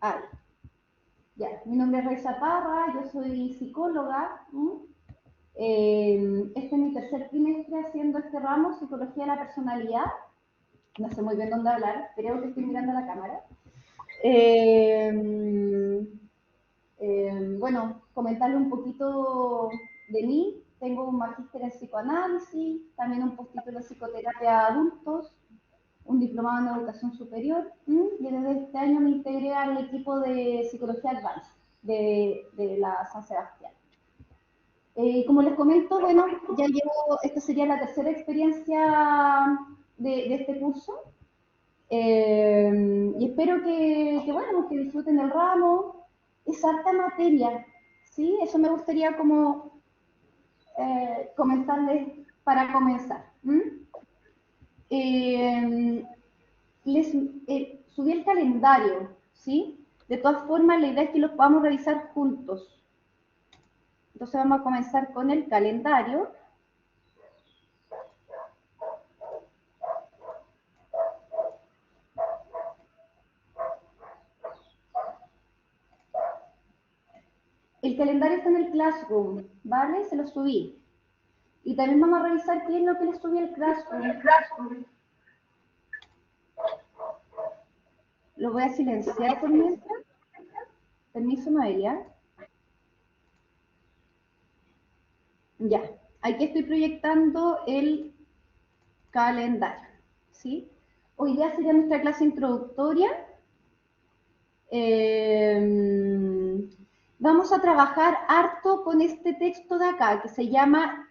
Ahí. Ya, mi nombre es Raiza Parra, yo soy psicóloga. Este es mi tercer trimestre haciendo este ramo, Psicología de la Personalidad. No sé muy bien dónde hablar, creo que estoy mirando a la cámara. Bueno, comentarle un poquito de mí. Tengo un magíster en psicoanálisis, también un postítulo en psicoterapia de adultos, un diplomado en educación superior, y desde este año me integré al equipo de psicología advanced de la San Sebastián. Como les comento, bueno, ya llevo, esta sería la tercera experiencia de este curso, y espero bueno, que disfruten el ramo. Es harta materia, ¿sí? Eso me gustaría como comentarles para comenzar. Subí el calendario, ¿sí? De todas formas, la idea es que los podamos revisar juntos. Entonces vamos a comenzar con el calendario. El calendario está en el Classroom, ¿vale? Se lo subí. Y también vamos a revisar qué es lo que les subí al Classroom. Lo voy a silenciar por mientras. Permiso, Noelia. Ya, aquí estoy proyectando el calendario, ¿sí? Hoy día sería nuestra clase introductoria. Vamos a trabajar harto con este texto de acá, que se llama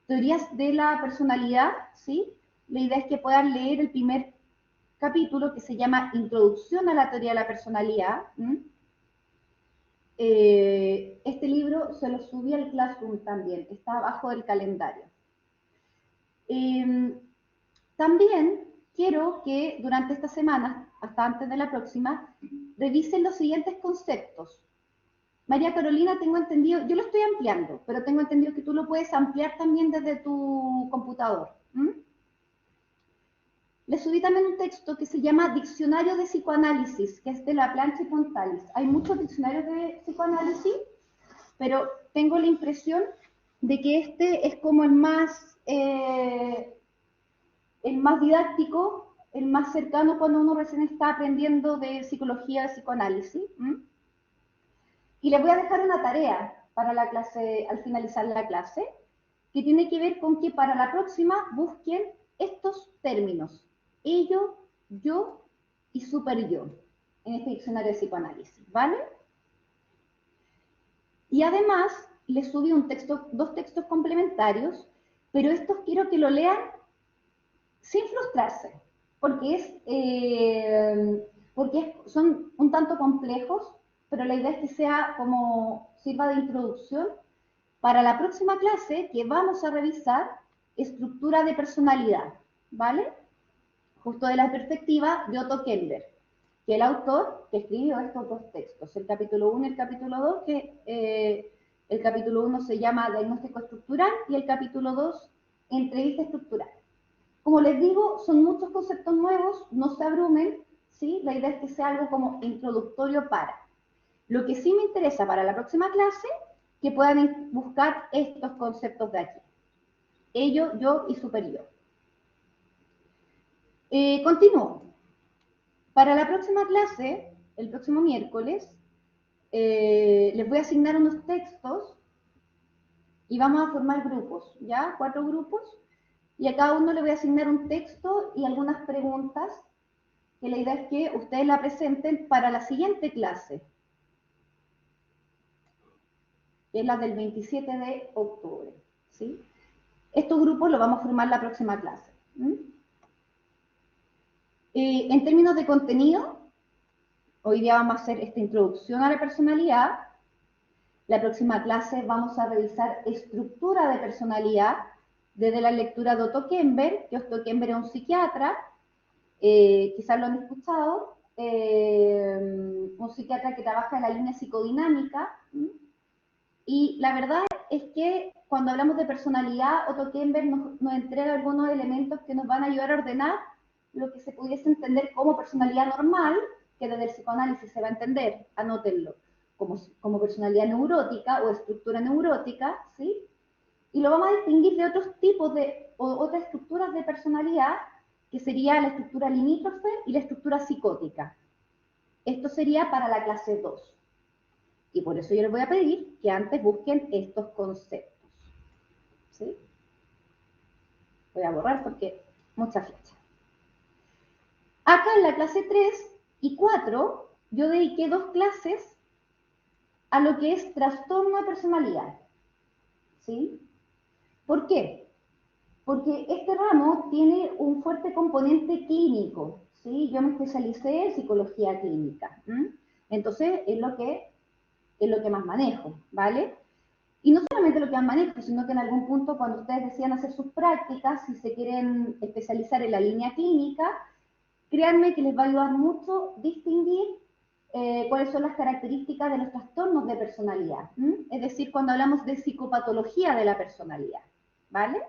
Teorías de la Personalidad, ¿sí? La idea es que puedan leer el primer capítulo, que se llama Introducción a la Teoría de la Personalidad. Este libro se lo subí al Classroom también, está abajo del calendario. También quiero que durante esta semana, hasta antes de la próxima, revisen los siguientes conceptos. María Carolina, tengo entendido, yo lo estoy ampliando, pero tengo entendido que tú lo puedes ampliar también desde tu computador. Le subí también un texto que se llama Diccionario de Psicoanálisis, que es de la Plancha y Pontalis. Hay muchos diccionarios de psicoanálisis, pero tengo la impresión de que este es como el más didáctico, el más cercano cuando uno recién está aprendiendo de psicología, de psicoanálisis. Y les voy a dejar una tarea para la clase, al finalizar la clase, que tiene que ver con que para la próxima busquen estos términos: ello, yo y super yo, en este diccionario de psicoanálisis, ¿vale? Y además les subí dos textos complementarios, pero estos quiero que lo lean sin frustrarse, porque son un tanto complejos, pero la idea es que sea como sirva de introducción para la próxima clase, que vamos a revisar estructura de personalidad, ¿vale? Justo de la perspectiva de Otto Kemper, que es el autor que escribió estos dos textos, el capítulo 1 y el capítulo 2, que el capítulo 1 se llama Diagnóstico Estructural y el capítulo 2, Entrevista Estructural. Como les digo, son muchos conceptos nuevos, no se abrumen, ¿sí? La idea es que sea algo como introductorio para. Lo que sí me interesa para la próxima clase, que puedan buscar estos conceptos de aquí: ello, yo y super yo. Continúo. Para la próxima clase, el próximo miércoles, les voy a asignar unos textos y vamos a formar grupos, ¿ya? 4 grupos, y a cada uno le voy a asignar un texto y algunas preguntas, que la idea es que ustedes la presenten para la siguiente clase, que es la del 27 de octubre, ¿sí? Estos grupos los vamos a formar la próxima clase. En términos de contenido, hoy día vamos a hacer esta introducción a la personalidad. La próxima clase vamos a revisar estructura de personalidad desde la lectura de Otto Kemper, que Otto Kemper es un psiquiatra, quizás lo han escuchado, un psiquiatra que trabaja en la línea psicodinámica. Y la verdad es que cuando hablamos de personalidad, Otto Kemper nos entrega algunos elementos que nos van a ayudar a ordenar lo que se pudiese entender como personalidad normal, que desde el psicoanálisis se va a entender, anótenlo, como personalidad neurótica o estructura neurótica, ¿sí? Y lo vamos a distinguir de otros tipos o otras estructuras de personalidad, que sería la estructura limítrofe y la estructura psicótica. Esto sería para la clase 2. Y por eso yo les voy a pedir que antes busquen estos conceptos. ¿Sí? Voy a borrar porque mucha flecha. Acá en la clase 3 y 4, yo dediqué 2 clases a lo que es trastorno de personalidad. ¿Sí? ¿Por qué? Porque este ramo tiene un fuerte componente clínico, ¿sí? Yo me especialicé en psicología clínica, ¿m? Entonces es lo que más manejo, ¿vale? Y no solamente lo que más manejo, sino que en algún punto cuando ustedes decían hacer sus prácticas, si se quieren especializar en la línea clínica, créanme que les va a ayudar mucho distinguir cuáles son las características de los trastornos de personalidad, ¿m? Es decir, cuando hablamos de psicopatología de la personalidad, ¿vale?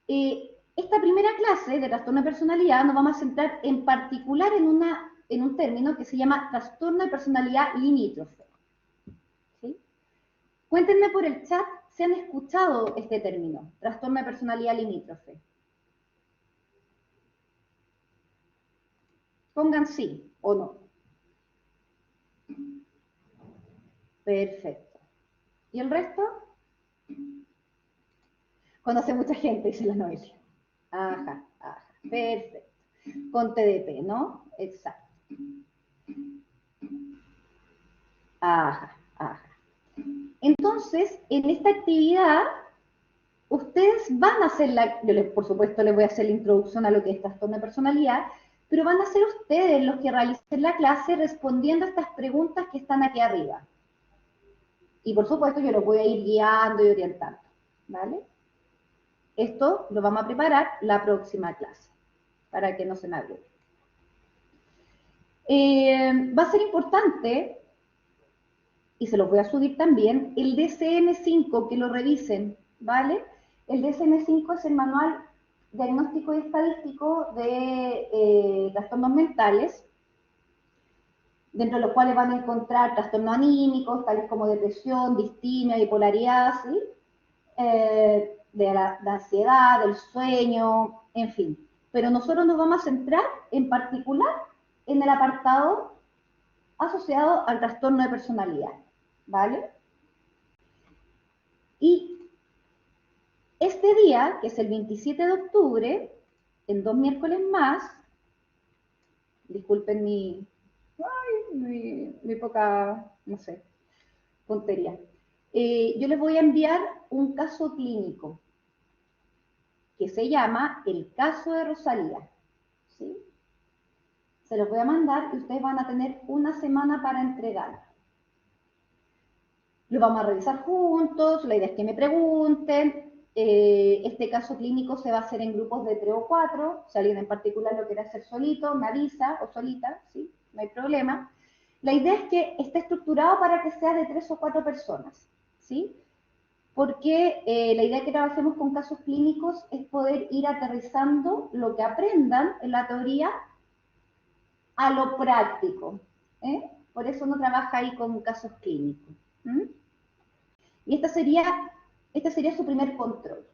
Esta primera clase de trastorno de personalidad nos vamos a centrar en particular en un término que se llama trastorno de personalidad limítrofe. ¿Sí? Cuéntenme por el chat si han escuchado este término, trastorno de personalidad limítrofe. Pongan sí o no. Perfecto. ¿Y el resto? Conoce mucha gente, dice la Noelia. Ajá, ajá. Perfecto. Con TDP, ¿no? Exacto. Ajá, ajá. Entonces, en esta actividad, ustedes van a hacer por supuesto les voy a hacer la introducción a lo que es trastorno de personalidad, pero van a ser ustedes los que realicen la clase respondiendo a estas preguntas que están aquí arriba. Y por supuesto yo los voy a ir guiando y orientando, ¿vale? Esto lo vamos a preparar la próxima clase, para que no se me abrume. Va a ser importante, y se los voy a subir también, el DSM-5, que lo revisen, ¿vale? El DSM-5 es el manual diagnóstico y estadístico de trastornos mentales, dentro de los cuales van a encontrar trastornos anímicos, tales como depresión, distimia, bipolaridad, ¿sí? De la ansiedad, del sueño, en fin. Pero nosotros nos vamos a centrar en particular en el apartado asociado al trastorno de personalidad, ¿vale? Y este día, que es el 27 de octubre, en 2 miércoles más, disculpen mi poca, no sé, tontería, yo les voy a enviar un caso clínico que se llama el caso de Rosalía, ¿sí? Se los voy a mandar y ustedes van a tener una semana para entregarlo. Lo vamos a revisar juntos, la idea es que me pregunten. Este caso clínico se va a hacer en grupos de 3 o 4. Si alguien en particular lo quiere hacer solito, me avisa, o solita, ¿sí? No hay problema. La idea es que esté estructurado para que sea de 3 o 4 personas, ¿sí? Porque la idea que trabajemos con casos clínicos es poder ir aterrizando lo que aprendan en la teoría a lo práctico, ¿eh? Por eso uno trabaja ahí con casos clínicos. Y este sería su primer control.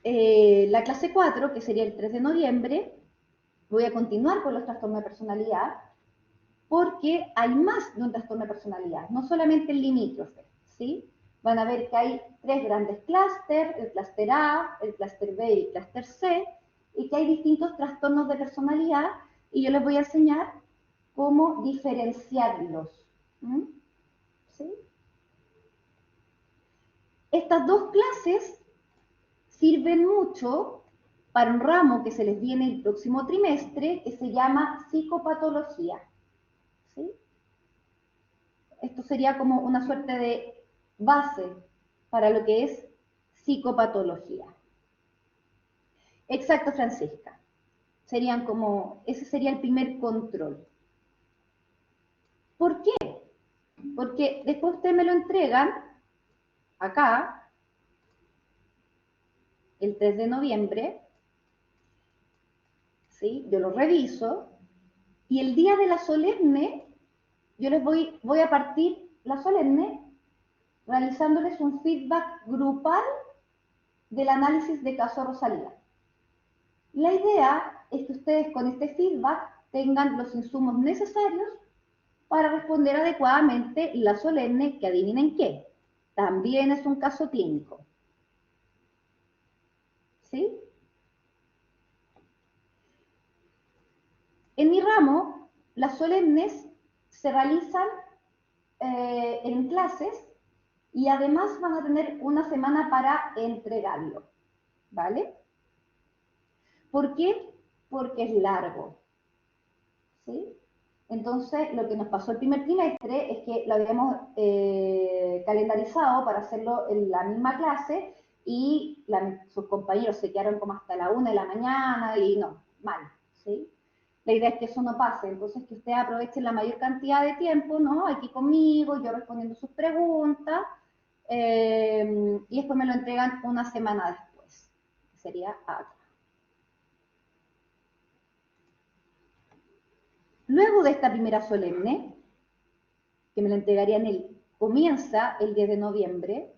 La clase 4, que sería el 3 de noviembre, voy a continuar con los trastornos de personalidad, porque hay más de un trastorno de personalidad, no solamente el limítrofe, ¿sí? Van a ver que hay 3 grandes clústeres, el clúster A, el clúster B y el clúster C, y que hay distintos trastornos de personalidad, y yo les voy a enseñar cómo diferenciarlos. ¿Sí? Estas 2 clases sirven mucho para un ramo que se les viene el próximo trimestre, que se llama psicopatología. ¿Sí? Esto sería como una suerte de base para lo que es psicopatología. Exacto, Francisca. Ese sería el primer control. ¿Por qué? Porque después ustedes me lo entregan acá, el 3 de noviembre, ¿sí? Yo lo reviso, y el día de la solemne, yo les voy a partir la solemne realizándoles un feedback grupal del análisis de caso Rosalía. La idea es que ustedes con este feedback tengan los insumos necesarios para responder adecuadamente la solemne, que adivinen qué, también es un caso clínico. ¿Sí? En mi ramo, las solemnes se realizan en clases y además van a tener una semana para entregarlo. ¿Vale? ¿Por qué? Porque es largo. ¿Sí? Entonces, lo que nos pasó el primer trimestre es que lo habíamos calendarizado para hacerlo en la misma clase y sus compañeros se quedaron como hasta la 1 de la mañana y no, mal, ¿sí? La idea es que eso no pase, entonces que ustedes aprovechen la mayor cantidad de tiempo, ¿no? Aquí conmigo, yo respondiendo sus preguntas, y después me lo entregan una semana después, que sería acá. Luego de esta primera solemne, que me la entregarían comienza el 10 de noviembre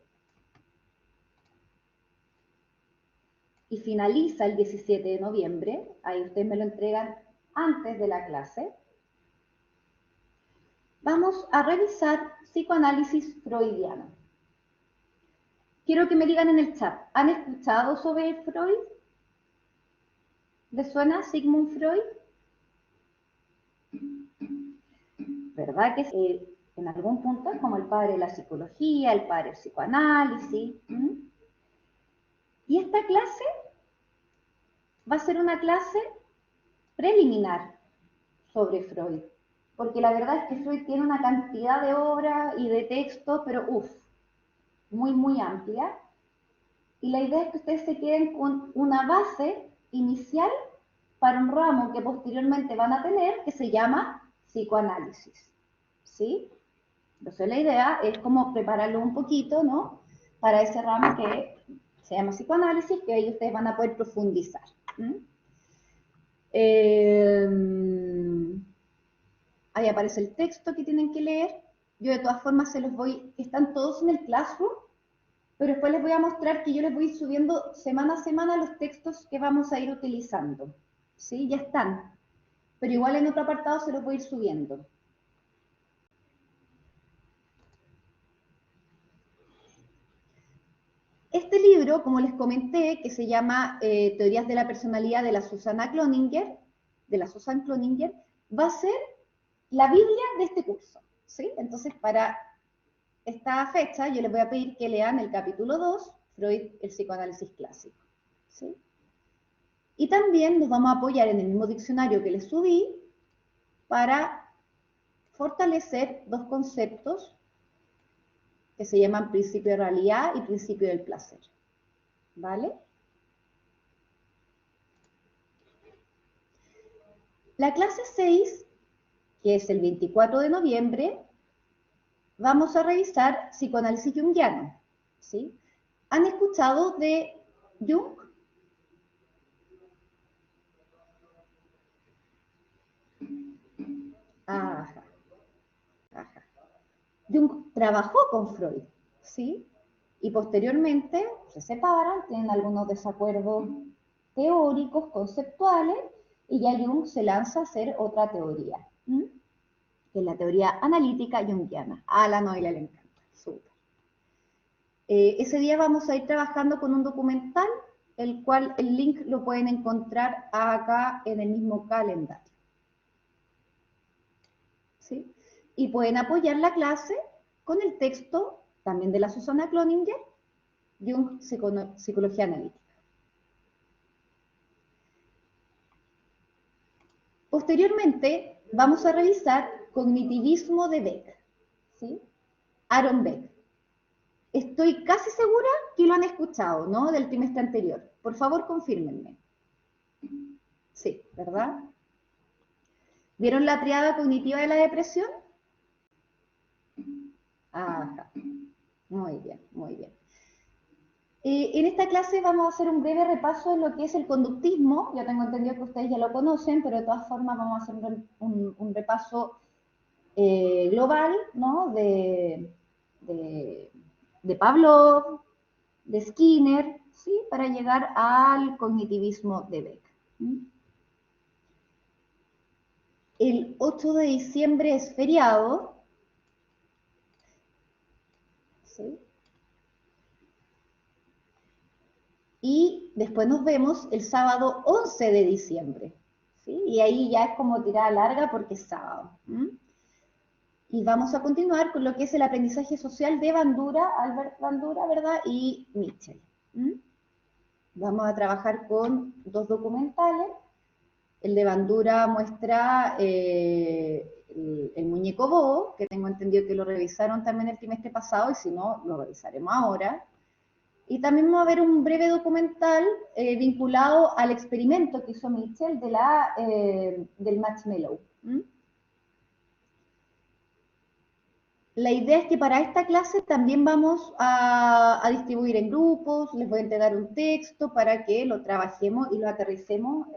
y finaliza el 17 de noviembre, ahí ustedes me lo entregan antes de la clase. Vamos a revisar psicoanálisis freudiano. Quiero que me digan en el chat, ¿han escuchado sobre Freud? ¿Les suena Sigmund Freud? ¿Verdad que en algún punto es como el padre de la psicología, el padre del psicoanálisis? Y esta clase va a ser una clase preliminar sobre Freud, porque la verdad es que Freud tiene una cantidad de obras y de textos, pero muy, muy amplia, y la idea es que ustedes se queden con una base inicial para un ramo que posteriormente van a tener, que se llama psicoanálisis, ¿sí? Entonces la idea es como prepararlo un poquito, ¿no? Para ese ramo que se llama psicoanálisis, que ahí ustedes van a poder profundizar. Ahí aparece el texto que tienen que leer. Yo de todas formas se los voy, están todos en el Classroom, pero después les voy a mostrar que yo les voy subiendo semana a semana los textos que vamos a ir utilizando. ¿Sí? Ya están. Pero igual en otro apartado se los voy a ir subiendo. Este libro, como les comenté, que se llama Teorías de la Personalidad de la Susan Cloninger, va a ser la Biblia de este curso. ¿Sí? Entonces, para esta fecha, yo les voy a pedir que lean el capítulo 2, Freud, el psicoanálisis clásico. ¿Sí? Y también nos vamos a apoyar en el mismo diccionario que les subí para fortalecer dos conceptos que se llaman principio de realidad y principio del placer. ¿Vale? La clase 6, que es el 24 de noviembre, vamos a revisar psicoanálisis junguiano. ¿Sí? ¿Han escuchado de Jung? Ajá, ajá. Jung trabajó con Freud, ¿sí? Y posteriormente se separan, tienen algunos desacuerdos teóricos, conceptuales, y ya Jung se lanza a hacer otra teoría, que es la teoría analítica junguiana. A la Noelia le encanta, súper. Ese día vamos a ir trabajando con un documental, el cual el link lo pueden encontrar acá en el mismo calendario. ¿Sí? Y pueden apoyar la clase con el texto también de la Susana Cloninger, Jung, Psicología Analítica. Posteriormente, vamos a revisar cognitivismo de Beck, ¿sí? Aaron Beck. Estoy casi segura que lo han escuchado, ¿no? Del trimestre anterior. Por favor, confírmenme. Sí, ¿verdad? ¿Vieron la triada cognitiva de la depresión? Ajá. Muy bien, muy bien. En esta clase vamos a hacer un breve repaso de lo que es el conductismo. Ya tengo entendido que ustedes ya lo conocen, pero de todas formas vamos a hacer un repaso global, ¿no? De Pavlov, de Skinner, ¿sí? Para llegar al cognitivismo de Beck. El 8 de diciembre es feriado, ¿sí? Y después nos vemos el sábado 11 de diciembre, ¿sí? Y ahí ya es como tirada larga porque es sábado. Y vamos a continuar con lo que es el aprendizaje social de Bandura, Albert Bandura, ¿verdad? Y Mitchell. Vamos a trabajar con 2 documentales. El de Bandura muestra el muñeco bobo, que tengo entendido que lo revisaron también el trimestre pasado, y si no, lo revisaremos ahora. Y también vamos a ver un breve documental vinculado al experimento que hizo Mitchell del marshmallow. La idea es que para esta clase también vamos a distribuir en grupos, les voy a entregar un texto para que lo trabajemos y lo aterricemos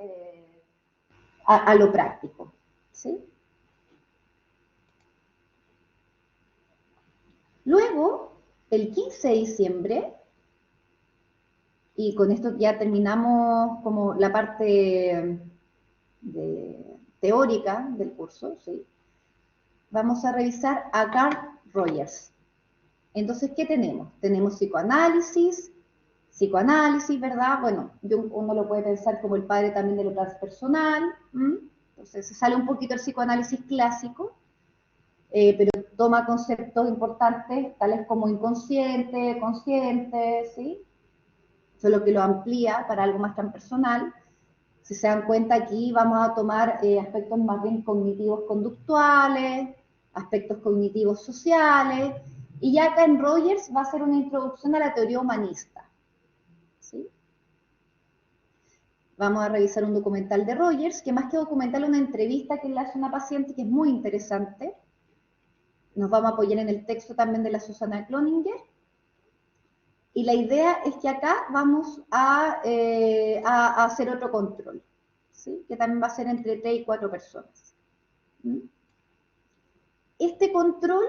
a lo práctico. ¿Sí? Luego, el 15 de diciembre, y con esto ya terminamos como la parte teórica del curso, ¿sí? Vamos a revisar a Carl Rogers. Entonces, ¿qué tenemos? Tenemos psicoanálisis, ¿verdad? Bueno, uno lo puede pensar como el padre también de lo transpersonal. Entonces, se sale un poquito el psicoanálisis clásico, pero toma conceptos importantes, tales como inconsciente, consciente, ¿sí? Solo que lo amplía para algo más transpersonal. Si se dan cuenta, aquí vamos a tomar aspectos más bien cognitivos conductuales, aspectos cognitivos sociales, y ya acá en Rogers va a ser una introducción a la teoría humanista. ¿Sí? Vamos a revisar un documental de Rogers, que más que documental, una entrevista que le hace a una paciente que es muy interesante. Nos vamos a apoyar en el texto también de la Susana Cloninger. Y la idea es que acá vamos a hacer otro control, ¿sí? Que también va a ser entre 3 y 4 personas. Este control,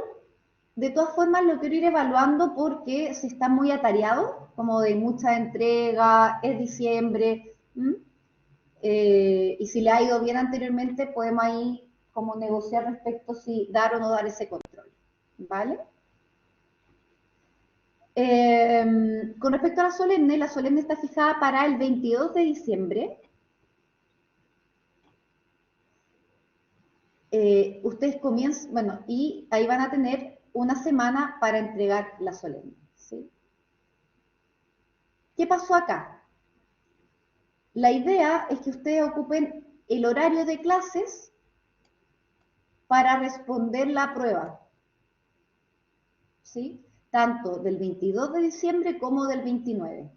de todas formas, lo quiero ir evaluando porque si está muy atareado, como de mucha entrega, es diciembre, y si le ha ido bien anteriormente, podemos ahí como negociar respecto si dar o no dar ese control, ¿vale? Con respecto a la solemne está fijada para el 22 de diciembre. Ustedes comienzan, bueno, y ahí van a tener una semana para entregar la solemne, ¿sí? ¿Qué pasó acá? La idea es que ustedes ocupen el horario de clases para responder la prueba, ¿sí? Tanto del 22 de diciembre como del 29.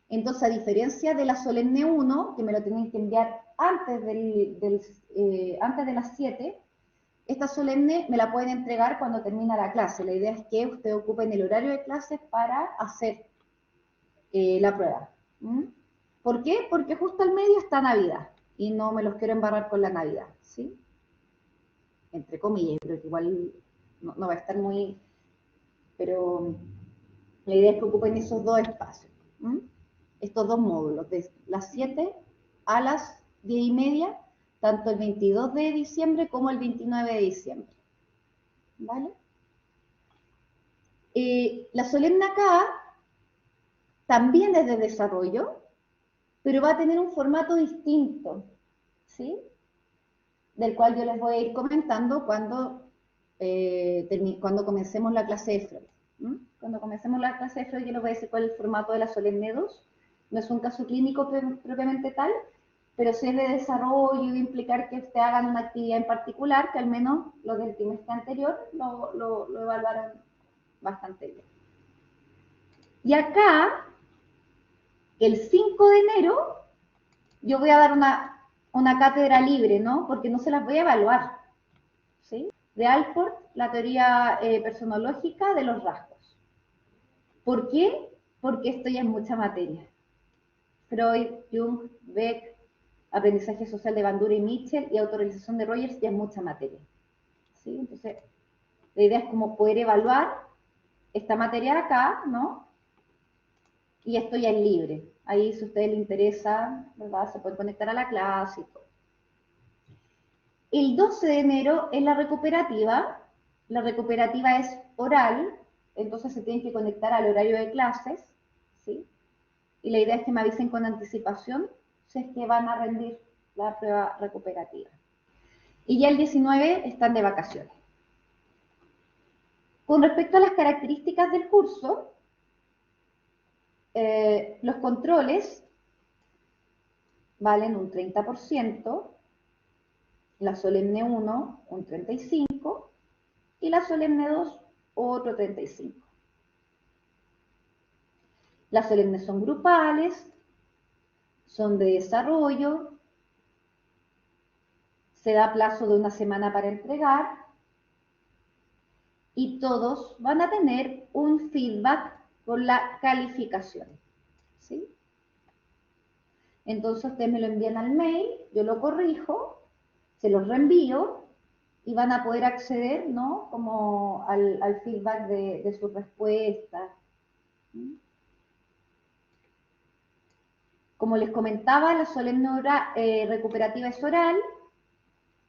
Entonces, a diferencia de la solemne 1, que me lo tienen que enviar antes, antes de las 7, esta solemne me la pueden entregar cuando termina la clase. La idea es que ustedes ocupen el horario de clases para hacer la prueba. ¿Por qué? Porque justo al medio está Navidad y no me los quiero embarrar con la Navidad, ¿sí? Entre comillas, pero que igual no va a estar muy... Pero la idea es que ocupen esos 2 espacios. Estos 2 módulos, de las 7 a las 10:30, tanto el 22 de diciembre como el 29 de diciembre. ¿Vale? La solemne acá también es de desarrollo, pero va a tener un formato distinto, ¿sí? Del cual yo les voy a ir comentando cuando comencemos la clase de Freud. Cuando comencemos la clase de Freud yo les voy a decir cuál es el formato de la solemne 2. No es un caso clínico propiamente tal, pero sí es de desarrollo y de implicar que ustedes hagan una actividad en particular, que al menos los del trimestre anterior lo evaluaron bastante bien. Y acá, el 5 de enero, yo voy a dar una cátedra libre, ¿no? Porque no se las voy a evaluar, ¿sí? De Alport, la teoría personológica de los rasgos. ¿Por qué? Porque esto ya es mucha materia. Freud, Jung, Beck, aprendizaje social de Bandura y Mitchell y autorrealización de Rogers ya es mucha materia. ¿Sí? Entonces, la idea es como poder evaluar esta materia de acá, ¿no? Y esto ya es libre. Ahí, si a ustedes les interesa, ¿verdad? Se pueden conectar a la clase y todo. El 12 de enero es la recuperativa. La recuperativa es oral, entonces se tienen que conectar al horario de clases, ¿sí? Y la idea es que me avisen con anticipación si es que van a rendir la prueba recuperativa. Y ya el 19 están de vacaciones. Con respecto a las características del curso, los controles valen un 30%, la solemne 1 un 35% y la solemne 2 otro 35%. Las solemnes son grupales, son de desarrollo, se da plazo de una semana para entregar y todos van a tener un feedback con la calificación, ¿sí? Entonces ustedes me lo envían al mail, yo lo corrijo, se los reenvío y van a poder acceder, ¿no? Como al feedback de sus respuestas. Como les comentaba, la solemne recuperativa es oral,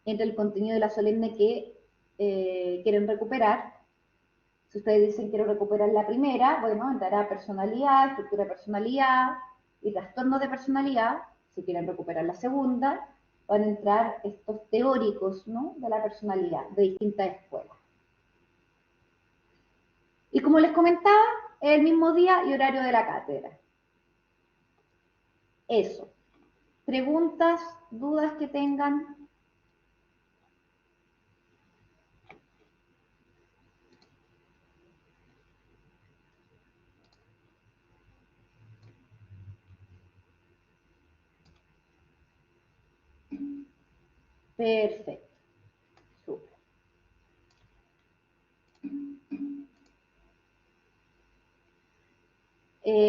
entre el contenido de la solemne que quieren recuperar. Si ustedes dicen quiero recuperar la primera, bueno, entrará personalidad, estructura de personalidad y trastornos de personalidad. Si quieren recuperar la segunda, van a entrar estos teóricos, ¿no? De la personalidad de distintas escuelas. Y como les comentaba, es el mismo día y horario de la cátedra. Eso. ¿Preguntas, dudas que tengan? Perfecto. Súper.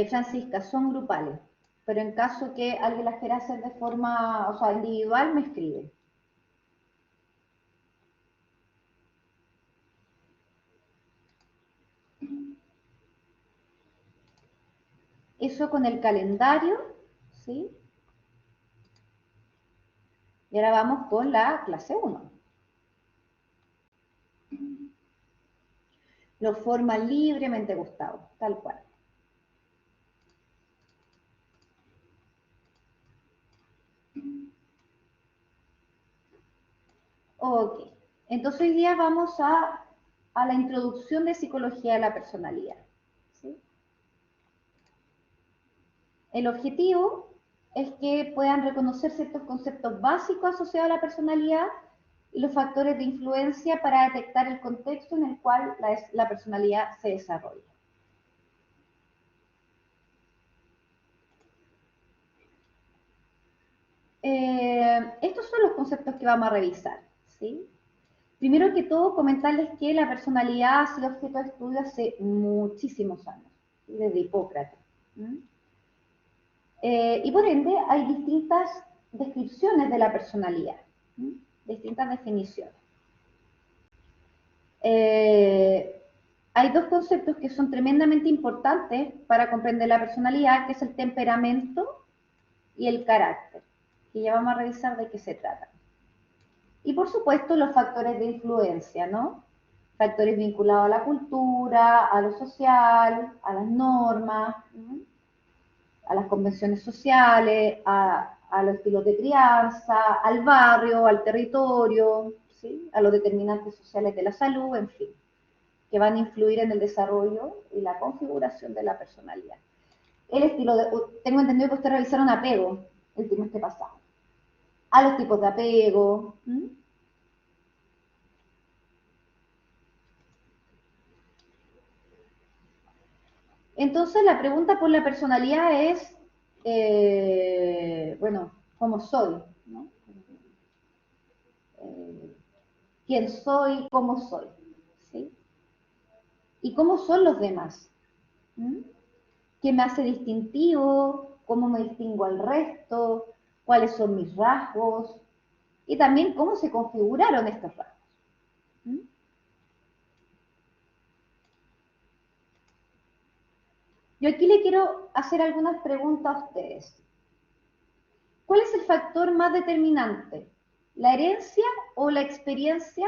Francisca, son grupales, pero en caso que alguien las quiera hacer de forma, o sea, individual, me escribe. Eso con el calendario, ¿sí? Y ahora vamos con la clase 1. Lo forma libremente Gustavo, tal cual. Ok, entonces hoy día vamos a la introducción de psicología de la personalidad. ¿Sí? El objetivo es que puedan reconocer ciertos conceptos básicos asociados a la personalidad y los factores de influencia para detectar el contexto en el cual la personalidad se desarrolla. Estos son los conceptos que vamos a revisar, ¿sí? Primero que todo, comentarles que la personalidad ha sido objeto de estudio hace muchísimos años, ¿sí? Desde Hipócrates. Y por ende, hay distintas descripciones de la personalidad, ¿sí? Distintas definiciones. Hay dos conceptos que son tremendamente importantes para comprender la personalidad, que es el temperamento y el carácter, que ya vamos a revisar de qué se trata. Y por supuesto los factores de influencia, ¿no? Factores vinculados a la cultura, a lo social, a las normas, ¿no? A las convenciones sociales, a los estilos de crianza, al barrio, al territorio, ¿sí? A los determinantes sociales de la salud, en fin, que van a influir en el desarrollo y la configuración de la personalidad. El estilo de, tengo entendido que ustedes revisaron apego el trimestre pasado, a los tipos de apego. Entonces la pregunta por la personalidad es, bueno, ¿cómo soy? ¿No? ¿Quién soy? ¿Cómo soy? ¿Sí? ¿Y cómo son los demás? ¿Mm? ¿Qué me hace distintivo? ¿Cómo me distingo al resto? ¿Cuáles son mis rasgos? Y también cómo se configuraron estos rasgos. ¿Mm? Yo aquí le quiero hacer algunas preguntas a ustedes. ¿Cuál es el factor más determinante? ¿La herencia o la experiencia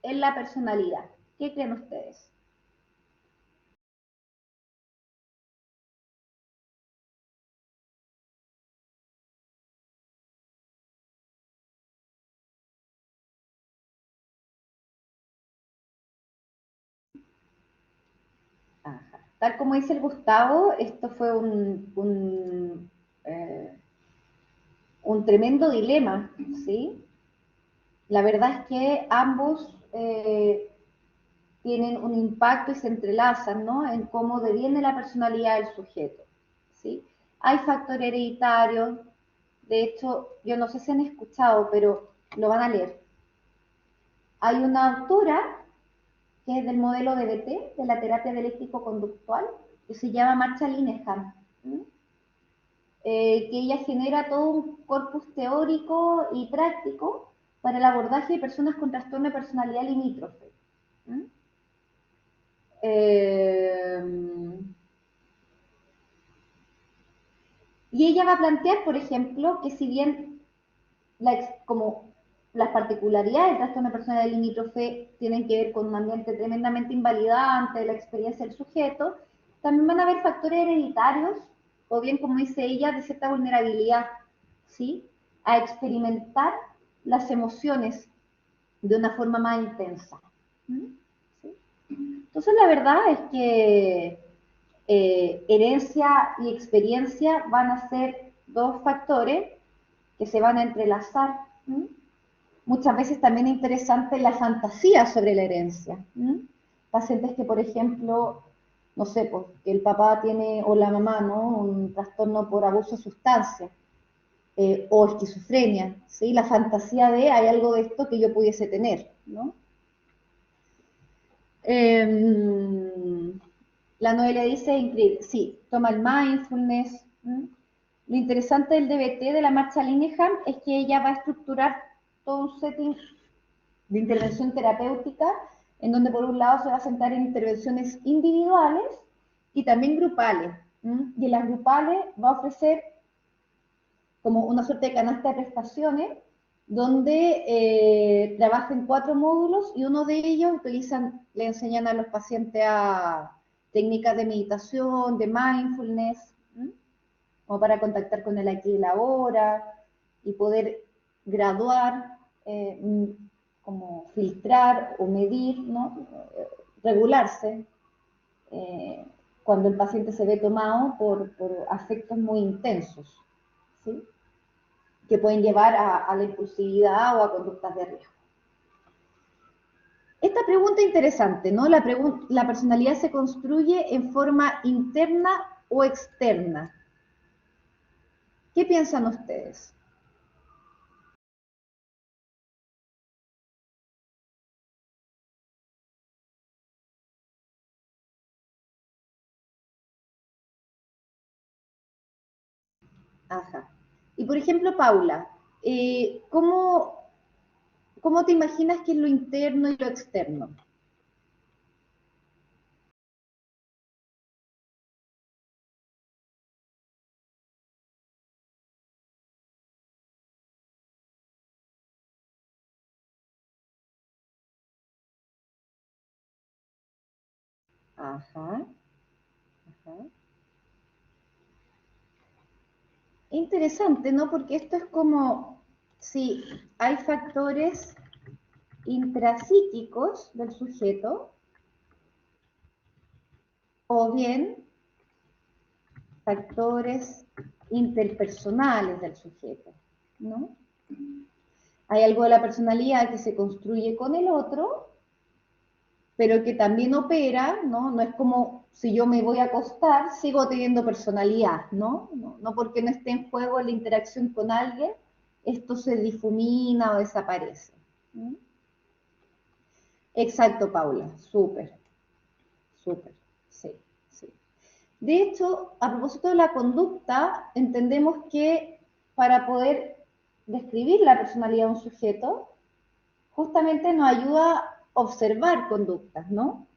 en la personalidad? ¿Qué creen ustedes? Ajá. Tal como dice el Gustavo, esto fue un tremendo dilema, ¿sí? La verdad es que ambos tienen un impacto y se entrelazan, ¿no? En cómo deviene la personalidad del sujeto, ¿sí? Hay factores hereditarios, de hecho, yo no sé si han escuchado, pero lo van a leer. Hay una autora que es del modelo DBT, de la terapia dialéctico-conductual, que se llama Marcia Linehan, que ella genera todo un corpus teórico y práctico para el abordaje de personas con trastorno de personalidad limítrofe. Eh, y ella va a plantear, por ejemplo, que si bien como las particularidades del trastorno de personalidad limítrofe tienen que ver con un ambiente tremendamente invalidante de la experiencia del sujeto, también van a haber factores hereditarios, o bien, como dice ella, de cierta vulnerabilidad, ¿sí? A experimentar las emociones de una forma más intensa. ¿Sí? Entonces, la verdad es que herencia y experiencia van a ser dos factores que se van a entrelazar. Muchas veces también es interesante la fantasía sobre la herencia. Pacientes que, por ejemplo, no sé, pues, que el papá tiene, o la mamá, ¿no? Un trastorno por abuso de sustancias, o esquizofrenia, ¿sí? La fantasía de hay algo de esto que yo pudiese tener, ¿no? La novela dice increíble, sí, toma el mindfulness. Lo interesante del DBT de la Marcia Linehan es que ella va a estructurar todo un setting de intervención terapéutica en donde por un lado se va a centrar en intervenciones individuales y también grupales. Y en las grupales va a ofrecer como una suerte de canasta de prestaciones donde trabajan 4 módulos y uno de ellos le enseñan a los pacientes a técnicas de meditación, de mindfulness, como para contactar con el aquí y el ahora y poder graduar, como filtrar o medir, ¿no? Regularse eh, cuando el paciente se ve tomado por afectos muy intensos, ¿sí? Que pueden llevar a la impulsividad o a conductas de riesgo. Esta pregunta es interesante, ¿no? La personalidad se construye en forma interna o externa. ¿Qué piensan ustedes? Ajá. Y por ejemplo, Paula, ¿cómo te imaginas que es lo interno y lo externo? Ajá, ajá. Interesante, ¿no? Porque esto es como, si hay factores intrapsíquicos del sujeto o bien factores interpersonales del sujeto, ¿no? Hay algo de la personalidad que se construye con el otro, pero que también opera, ¿no? No es como si yo me voy a acostar, sigo teniendo personalidad, ¿no? No porque no esté en juego la interacción con alguien, esto se difumina o desaparece. ¿No? Exacto, Paula, súper, súper, sí, sí. De hecho, a propósito de la conducta, entendemos que para poder describir la personalidad de un sujeto, justamente nos ayuda a observar conductas, ¿no?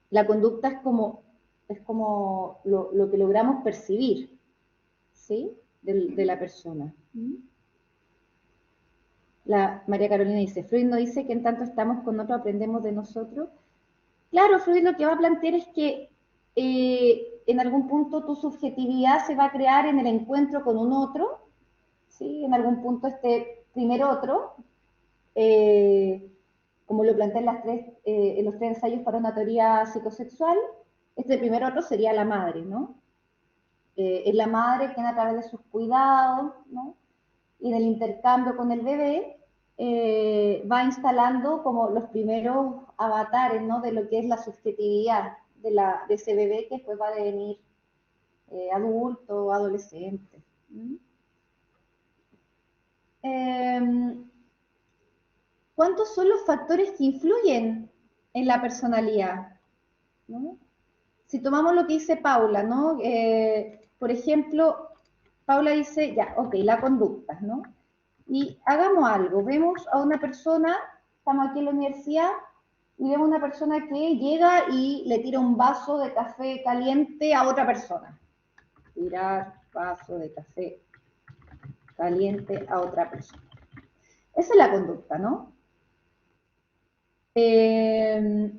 La conducta es como lo que logramos percibir, ¿sí? De la persona. La María Carolina dice, Freud no dice que en tanto estamos con otro aprendemos de nosotros. Claro, Freud lo que va a plantear es que en algún punto tu subjetividad se va a crear en el encuentro con un otro, ¿sí? En algún punto este primer otro, eh, como lo plantea en los tres ensayos para una teoría psicosexual, este primer otro sería la madre, ¿no? Es la madre quien a través de sus cuidados, ¿no? Y del intercambio con el bebé, va instalando como los primeros avatares, ¿no? De lo que es la subjetividad de ese bebé que después va a devenir adulto o adolescente. ¿Cuántos son los factores que influyen en la personalidad? ¿No? Si tomamos lo que dice Paula, ¿no? Por ejemplo, Paula dice, ya, ok, la conducta, ¿no? Y hagamos algo, vemos a una persona, estamos aquí en la universidad, y vemos a una persona que llega y le tira un vaso de café caliente a otra persona. Tirar vaso de café caliente a otra persona. Esa es la conducta, ¿no? De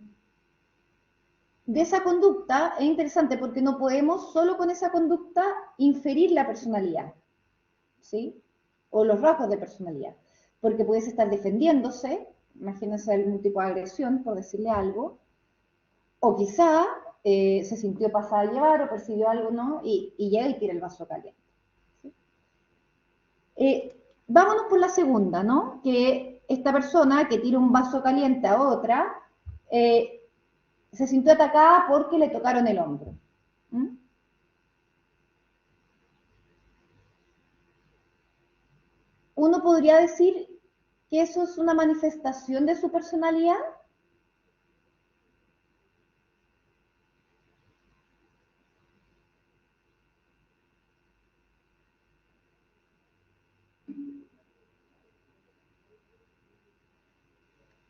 esa conducta es interesante porque no podemos solo con esa conducta inferir la personalidad, ¿sí? O los rasgos de personalidad, porque puedes estar defendiéndose, imagínense algún tipo de agresión, por decirle algo, o quizá se sintió pasada a llevar o percibió algo, ¿no? Y llega y tira el vaso caliente. ¿Sí? Vámonos por la segunda, ¿no? Que esta persona que tira un vaso caliente a otra, se sintió atacada porque le tocaron el hombro. ¿Mm? Uno podría decir que eso es una manifestación de su personalidad.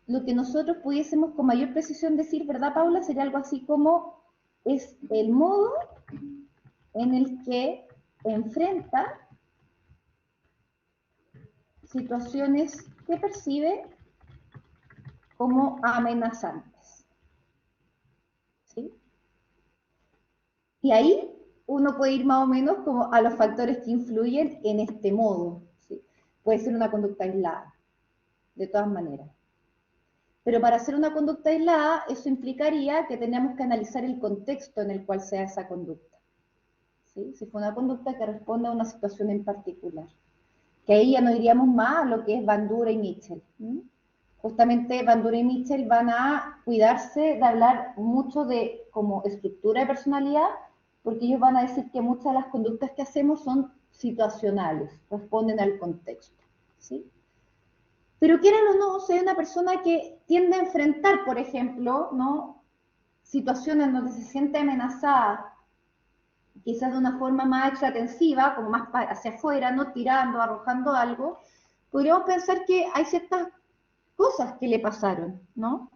Lo que nosotros pudiésemos con mayor precisión decir, ¿verdad, Paula? Sería algo así como es el modo en el que enfrenta situaciones que percibe como amenazantes. ¿Sí? Y ahí uno puede ir más o menos como a los factores que influyen en este modo. ¿Sí? Puede ser una conducta aislada, de todas maneras. Pero para hacer una conducta aislada, eso implicaría que tenemos que analizar el contexto en el cual sea esa conducta. ¿Sí? Si fue una conducta que responde a una situación en particular. Que ahí ya no iríamos más a lo que es Bandura y Mitchell. Justamente Bandura y Mitchell van a cuidarse de hablar mucho de como estructura de personalidad, porque ellos van a decir que muchas de las conductas que hacemos son situacionales, responden al contexto. ¿Sí? Pero quieran o no, si hay una persona que tiende a enfrentar, por ejemplo, ¿no? Situaciones donde se siente amenazada, quizás de una forma más extratensiva, como más hacia afuera, no tirando, arrojando algo, podríamos pensar que hay ciertas cosas que le pasaron, ¿no?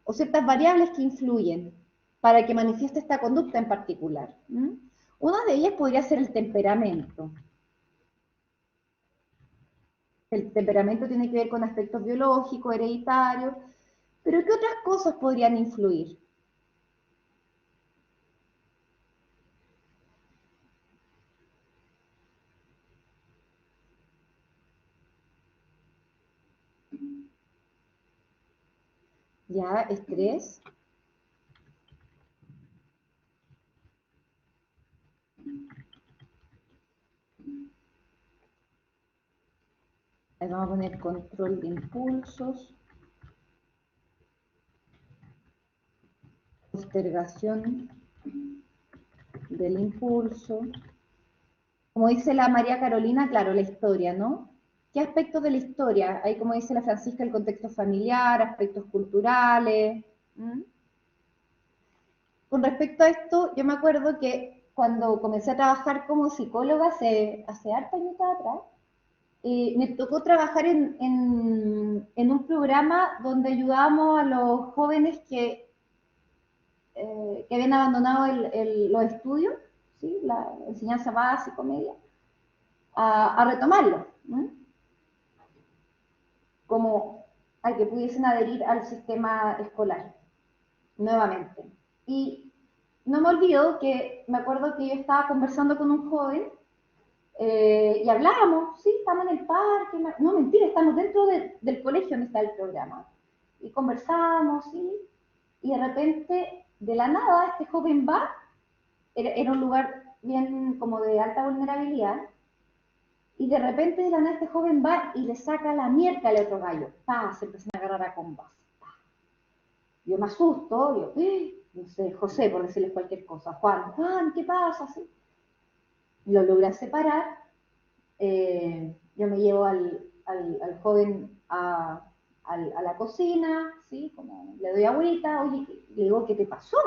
O ciertas variables que influyen para que manifieste esta conducta en particular. Una de ellas podría ser el temperamento. El temperamento tiene que ver con aspectos biológicos, hereditarios, pero ¿qué otras cosas podrían influir? Ya, estrés. Ahí vamos a poner control de impulsos, postergación del impulso. Como dice la María Carolina, claro, la historia, ¿no? ¿Qué aspectos de la historia? Hay, como dice la Francisca, el contexto familiar, aspectos culturales. con respecto a esto, yo me acuerdo que cuando comencé a trabajar como psicóloga hace hartos años atrás, me tocó trabajar en un programa donde ayudábamos a los jóvenes que habían abandonado los estudios, ¿sí? La enseñanza básica, media, a retomarlo, ¿no? Como a que pudiesen adherir al sistema escolar nuevamente. Y no me olvido que me acuerdo que yo estaba conversando con un joven y hablábamos, sí, estamos en el parque, no, mentira, estamos dentro del colegio donde está el programa. Y conversamos, sí, y de repente, de la nada, este joven va, era un lugar bien como de alta vulnerabilidad, y de repente de la nada este joven va y le saca la mierda al otro gallo. ¡Pah! Se empiezan a agarrar a combas. Yo me asusto, yo, no sé, José, por decirles cualquier cosa, Juan, ¿qué pasa? ¿Sí? Lo logran separar, yo me llevo al joven a la cocina, ¿sí? Como le doy agüita, oye, le digo, ¿qué te pasó?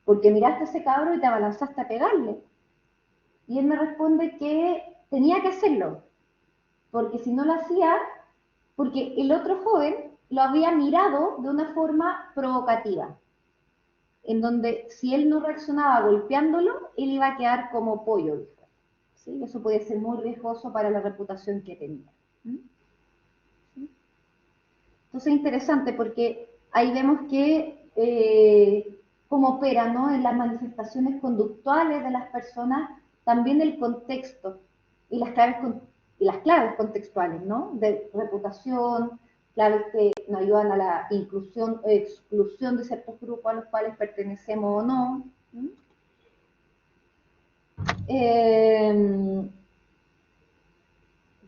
Porque miraste a ese cabro y te abalanzaste a pegarle. Y él me responde que tenía que hacerlo, porque si no lo hacía, porque el otro joven lo había mirado de una forma provocativa, en donde si él no reaccionaba golpeándolo, él iba a quedar como pollo, dijo. ¿Sí? Eso puede ser muy riesgoso para la reputación que tenía. ¿Sí? Entonces es interesante porque ahí vemos que cómo opera, ¿no? En las manifestaciones conductuales de las personas, también el contexto y las claves contextuales, ¿no? De reputación, claves que nos ayudan a la inclusión o exclusión de ciertos grupos a los cuales pertenecemos o no.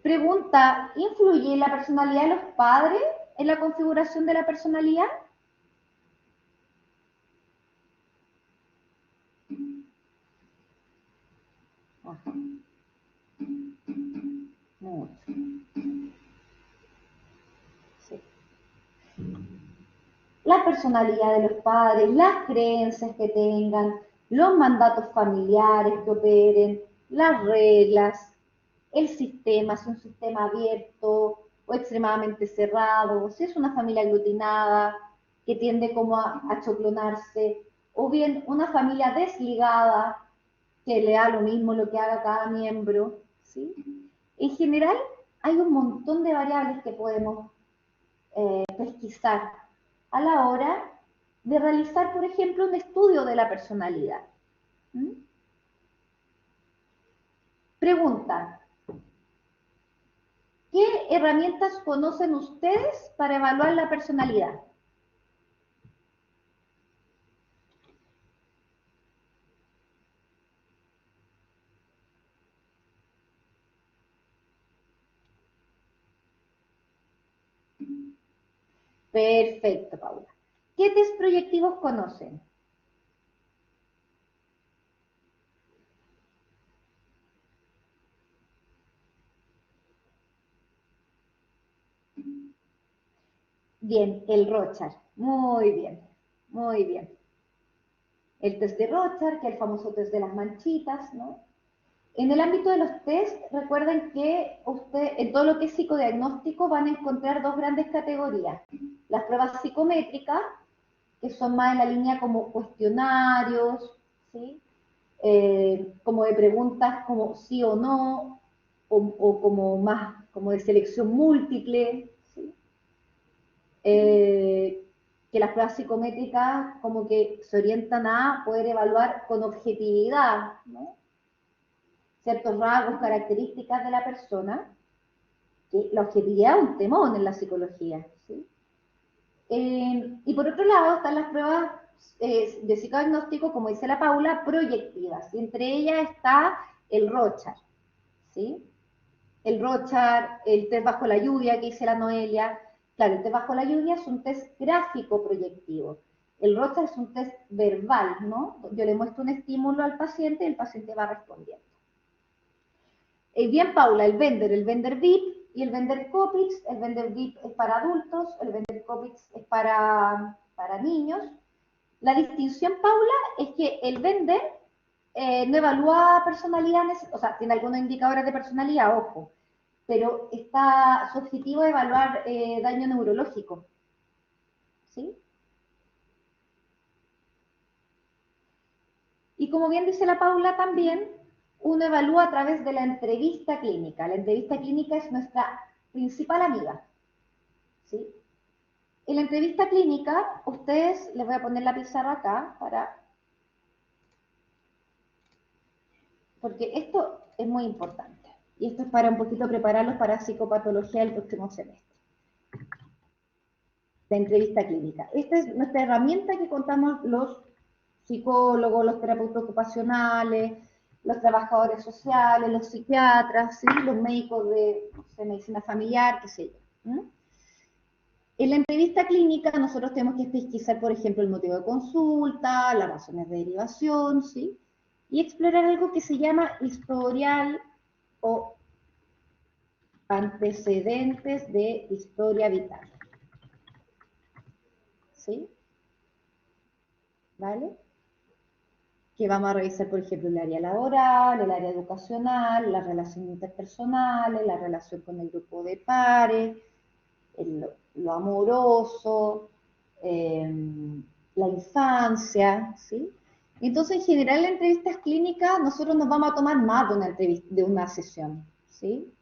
Pregunta, ¿influye la personalidad de los padres en la configuración de la personalidad? Ajá. Mucho. Sí. La personalidad de los padres, las creencias que tengan, los mandatos familiares que operen, las reglas, el sistema, si es un sistema abierto o extremadamente cerrado, si es una familia aglutinada que tiende como a choclonarse, o bien una familia desligada que le da lo mismo lo que haga cada miembro, ¿sí? En general, hay un montón de variables que podemos pesquisar a la hora de realizar, por ejemplo, un estudio de la personalidad. ¿Mm? Pregunta, ¿qué herramientas conocen ustedes para evaluar la personalidad? Perfecto, Paula. ¿Qué test proyectivos conocen? Bien, el Rorschach. Muy bien, muy bien. El test de Rorschach, que es el famoso test de las manchitas, ¿no? En el ámbito de los test, recuerden que en todo lo que es psicodiagnóstico van a encontrar dos grandes categorías. Las pruebas psicométricas, que son más en la línea como cuestionarios, ¿sí? Como de preguntas como sí o no, o como más como de selección múltiple, ¿sí? Que las pruebas psicométricas como que se orientan a poder evaluar con objetividad, ¿no? Ciertos rasgos, características de la persona, que la objetividad es un temón en la psicología, ¿sí? Y por otro lado están las pruebas de psicodiagnóstico, como dice la Paula, proyectivas, y entre ellas está el Rorschach, ¿sí? El Rorschach, el test bajo la lluvia que dice la Noelia. Claro, el test bajo la lluvia es un test gráfico proyectivo. El Rorschach es un test verbal, ¿no? Yo le muestro un estímulo al paciente y el paciente va respondiendo. Bien, Paula, el Vender VIP y el Vender Copics. El Vender VIP es para adultos, el Vender Copics es para niños. La distinción, Paula, es que el Bender no evalúa personalidades, o sea, tiene algunos indicadores de personalidad, ojo, pero está, su objetivo es evaluar daño neurológico, ¿sí? Y como bien dice la Paula también, uno evalúa a través de la entrevista clínica. La entrevista clínica es nuestra principal amiga, ¿sí? En la entrevista clínica, ustedes, les voy a poner la pizarra acá, porque esto es muy importante. Y esto es para un poquito prepararlos para psicopatología del próximo semestre. La entrevista clínica. Esta es nuestra herramienta que contamos los psicólogos, los terapeutas ocupacionales, los trabajadores sociales, los psiquiatras, ¿sí? Los médicos de medicina familiar, qué sé yo. ¿Mm? En la entrevista clínica nosotros tenemos que pesquisar, por ejemplo, el motivo de consulta, las razones de derivación, ¿sí? Y explorar algo que se llama historial o antecedentes de historia vital, ¿sí? ¿Vale? Que vamos a revisar, por ejemplo, el área laboral, el área educacional, las relaciones interpersonales, la relación con el grupo de pares, lo amoroso, la infancia, ¿sí? Entonces, en general, en entrevistas clínicas, nosotros nos vamos a tomar más de una, de una sesión, ¿sí?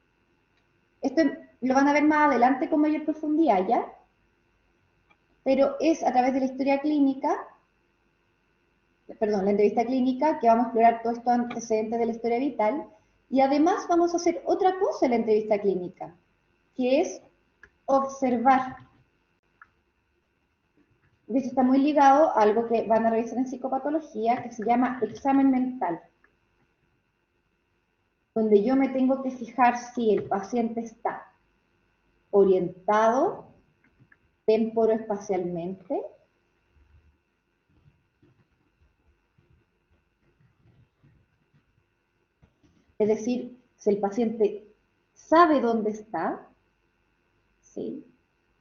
Esto lo van a ver más adelante con mayor profundidad, ¿ya? Pero es a través de la historia clínica, perdón, la entrevista clínica, que vamos a explorar todos estos antecedentes de la historia vital, y además vamos a hacer otra cosa en la entrevista clínica, que es observar. De hecho, está muy ligado a algo que van a revisar en psicopatología, que se llama examen mental, donde yo me tengo que fijar si el paciente está orientado temporoespacialmente, es decir, si el paciente sabe dónde está, ¿sí?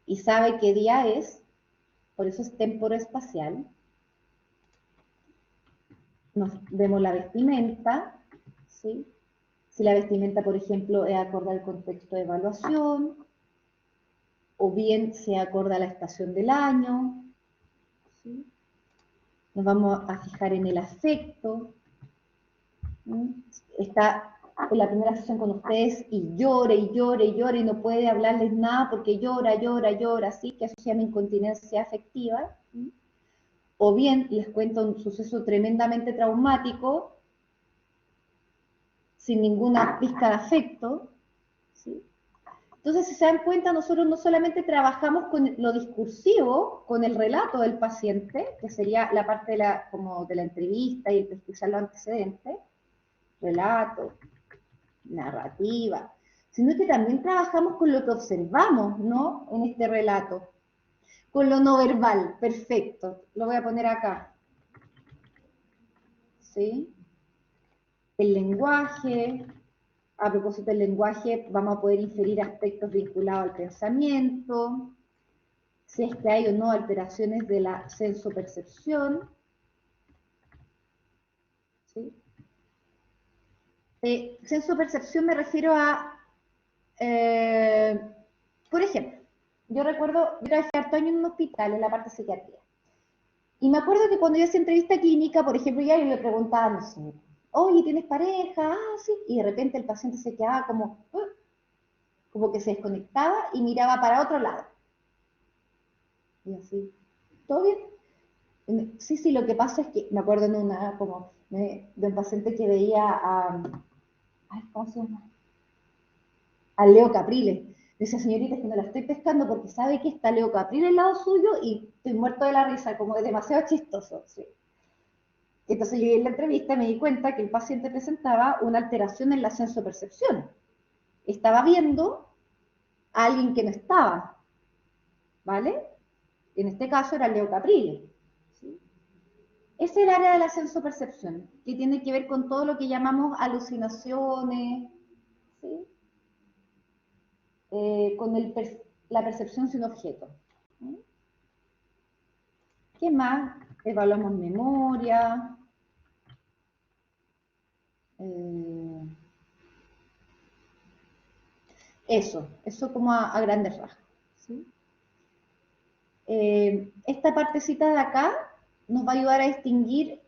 Y sabe qué día es, por eso es temporoespacial. Nos vemos la vestimenta, ¿sí? Si la vestimenta, por ejemplo, es acorde al contexto de evaluación, o bien se acorde a la estación del año, ¿sí? Nos vamos a fijar en el afecto, ¿sí? Está en la primera sesión con ustedes y llore y llore y llore y no puede hablarles nada porque llora, llora, llora, ¿sí? Que eso se llama incontinencia afectiva, ¿sí? O bien les cuento un suceso tremendamente traumático sin ninguna pizca de afecto, ¿sí? Entonces, si se dan cuenta, nosotros no solamente trabajamos con lo discursivo, con el relato del paciente, que sería la parte de la, como de la entrevista y el pesquisar los antecedentes, relato, narrativa, sino que también trabajamos con lo que observamos, ¿no? En este relato, con lo no verbal, perfecto, lo voy a poner acá, ¿sí? El lenguaje, a propósito del lenguaje, vamos a poder inferir aspectos vinculados al pensamiento, si es que hay o no alteraciones de la sensopercepción, ¿sí? Sensopercepción me refiero a, eh, por ejemplo, yo recuerdo, yo trabajé harto años en un hospital en la parte de psiquiatría, y me acuerdo que cuando yo hacía entrevista clínica, por ejemplo, ya yo le preguntaba, no sé, oye, ¿tienes pareja? Ah, sí, y de repente el paciente se quedaba como que se desconectaba y miraba para otro lado, y así, ¿todo bien? Sí, sí, lo que pasa es que me acuerdo en una, como, de un paciente que veía a, ay, ¿cómo se llama? A Leo Caprile. Decía, señorita, es que no la estoy pescando porque sabe que está Leo Caprile al lado suyo y estoy muerto de la risa, como es demasiado chistoso. Sí. Entonces yo en la entrevista me di cuenta que el paciente presentaba una alteración en la sensopercepción. Estaba viendo a alguien que no estaba, ¿vale? En este caso era Leo Caprile. ¿Sí? Es el área de la sensopercepción, que tiene que ver con todo lo que llamamos alucinaciones, ¿sí? Con la percepción sin objeto. ¿Sí? ¿Qué más? Evaluamos memoria. Eso como a grandes rasgos. ¿Sí? Esta partecita de acá nos va a ayudar a distinguir.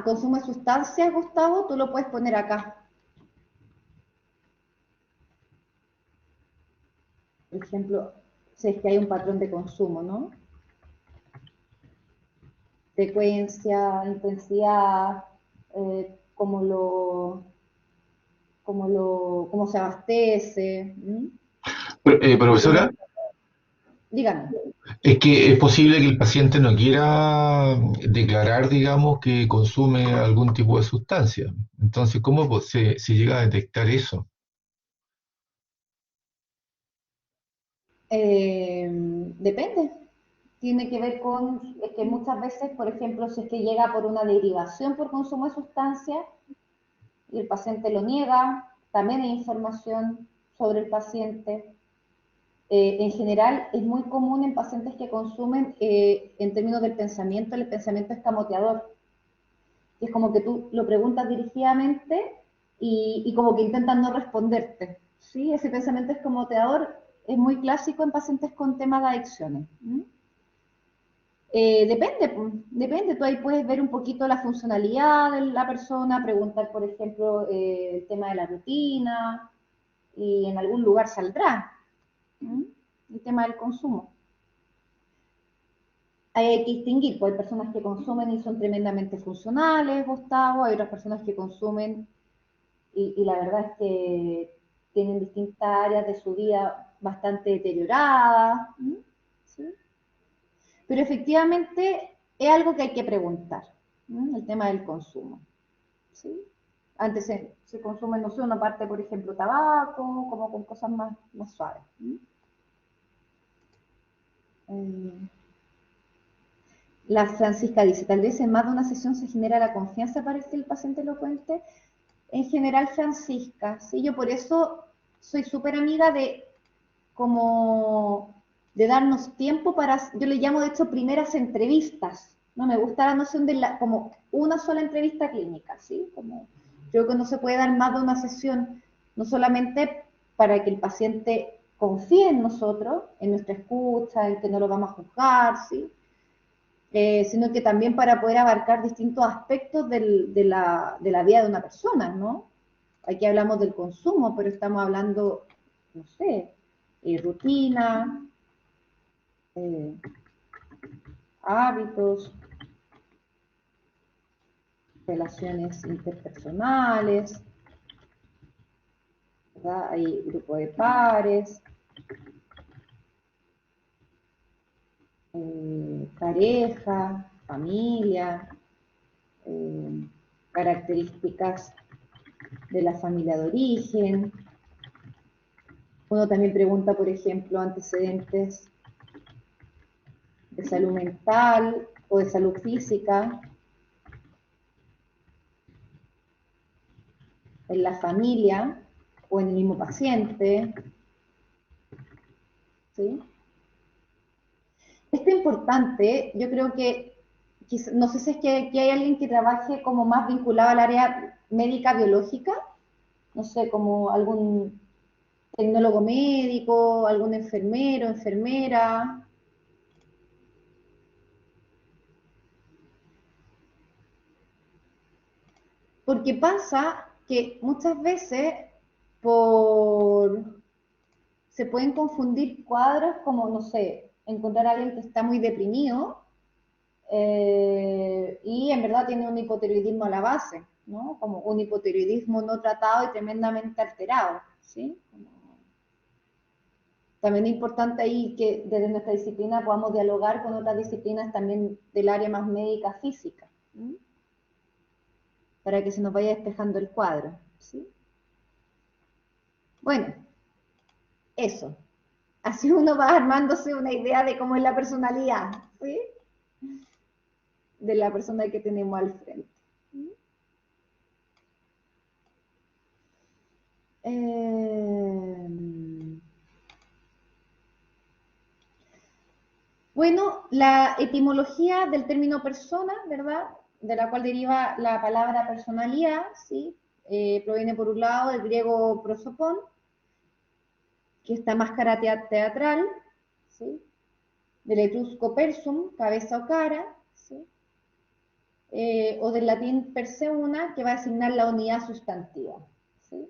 Consumo de sustancias, Gustavo, tú lo puedes poner acá. Por ejemplo, si es que hay un patrón de consumo, ¿no? Frecuencia, intensidad, cómo se abastece. Profesora, Dígame. es que es posible que el paciente no quiera declarar, digamos, que consume algún tipo de sustancia. Entonces, ¿cómo se llega a detectar eso? Depende. Tiene que ver con, es que muchas veces, por ejemplo, si es que llega por una derivación por consumo de sustancias y el paciente lo niega, también hay información sobre el paciente. En general, es muy común en pacientes que consumen, en términos del pensamiento, el pensamiento escamoteador. Y es como que tú lo preguntas dirigidamente y como que intentan no responderte. ¿Sí? Ese pensamiento escamoteador es muy clásico en pacientes con temas de adicciones. Depende, tú ahí puedes ver un poquito la funcionalidad de la persona, preguntar, por ejemplo, el tema de la rutina, y en algún lugar saldrá. ¿Mm? El tema del consumo. Hay que distinguir, pues hay personas que consumen y son tremendamente funcionales, Gustavo, hay otras personas que consumen y la verdad es que tienen distintas áreas de su vida bastante deterioradas. ¿Sí? Pero efectivamente es algo que hay que preguntar, el tema del consumo. ¿Sí? Antes se consume, no sé, una parte, por ejemplo, tabaco, como con cosas más suaves. Eh, La Francisca dice, tal vez en más de una sesión se genera la confianza para que el paciente lo cuente. En general, Francisca, ¿sí? Yo por eso soy súper amiga de como de darnos tiempo para, yo le llamo de hecho primeras entrevistas, ¿no? Me gusta la noción de como una sola entrevista clínica, ¿sí? Como, creo que no se puede dar más de una sesión, no solamente para que el paciente confíe en nosotros, en nuestra escucha, en que no lo vamos a juzgar, ¿sí? Sino que también para poder abarcar distintos aspectos de la vida de una persona, ¿no? Aquí hablamos del consumo, pero estamos hablando, no sé, rutina, eh, hábitos, relaciones interpersonales, ¿verdad? Hay grupo de pares, pareja, familia, eh, características de la familia de origen. Uno también pregunta, por ejemplo, antecedentes de salud mental o de salud física en la familia o en el mismo paciente. ¿Sí? Esto es importante, yo creo que, no sé si es que hay alguien que trabaje como más vinculado al área médica biológica, no sé, como algún tecnólogo médico, algún enfermero, enfermera, porque pasa que muchas veces por se pueden confundir cuadros como, no sé, encontrar a alguien que está muy deprimido y en verdad tiene un hipotiroidismo a la base, ¿no? Como un hipotiroidismo no tratado y tremendamente alterado, ¿sí? También es importante ahí que desde nuestra disciplina podamos dialogar con otras disciplinas también del área más médica física, ¿sí? Para que se nos vaya despejando el cuadro, ¿sí? Bueno, eso. Así uno va armándose una idea de cómo es la personalidad, ¿sí? De la persona que tenemos al frente. Eh, Bueno, la etimología del término persona, ¿verdad? De la cual deriva la palabra personalidad, ¿sí? Proviene por un lado del griego prosopon, que es esta máscara teatral, ¿sí? Del etrusco persum, cabeza o cara, ¿sí? O del latín persona, que va a designar la unidad sustantiva, ¿sí?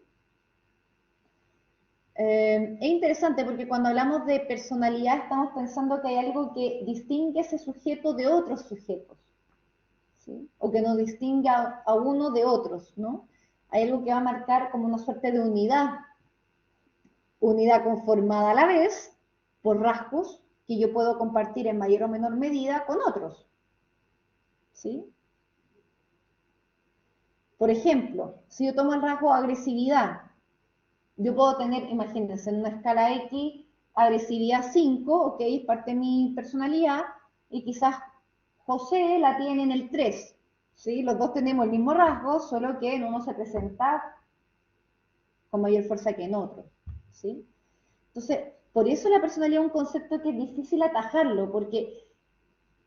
Es interesante porque cuando hablamos de personalidad estamos pensando que hay algo que distingue ese sujeto de otros sujetos, ¿sí? O que nos distingue a uno de otros, ¿no? Hay algo que va a marcar como una suerte de unidad conformada a la vez por rasgos que yo puedo compartir en mayor o menor medida con otros, ¿sí? Por ejemplo, si yo tomo el rasgo agresividad, yo puedo tener, imagínense, en una escala X, agresividad 5, ok, es parte de mi personalidad, y quizás José la tiene en el 3, ¿sí? Los dos tenemos el mismo rasgo, solo que en uno se presenta con mayor fuerza que en otro, ¿sí? Entonces, por eso la personalidad es un concepto que es difícil atajarlo, porque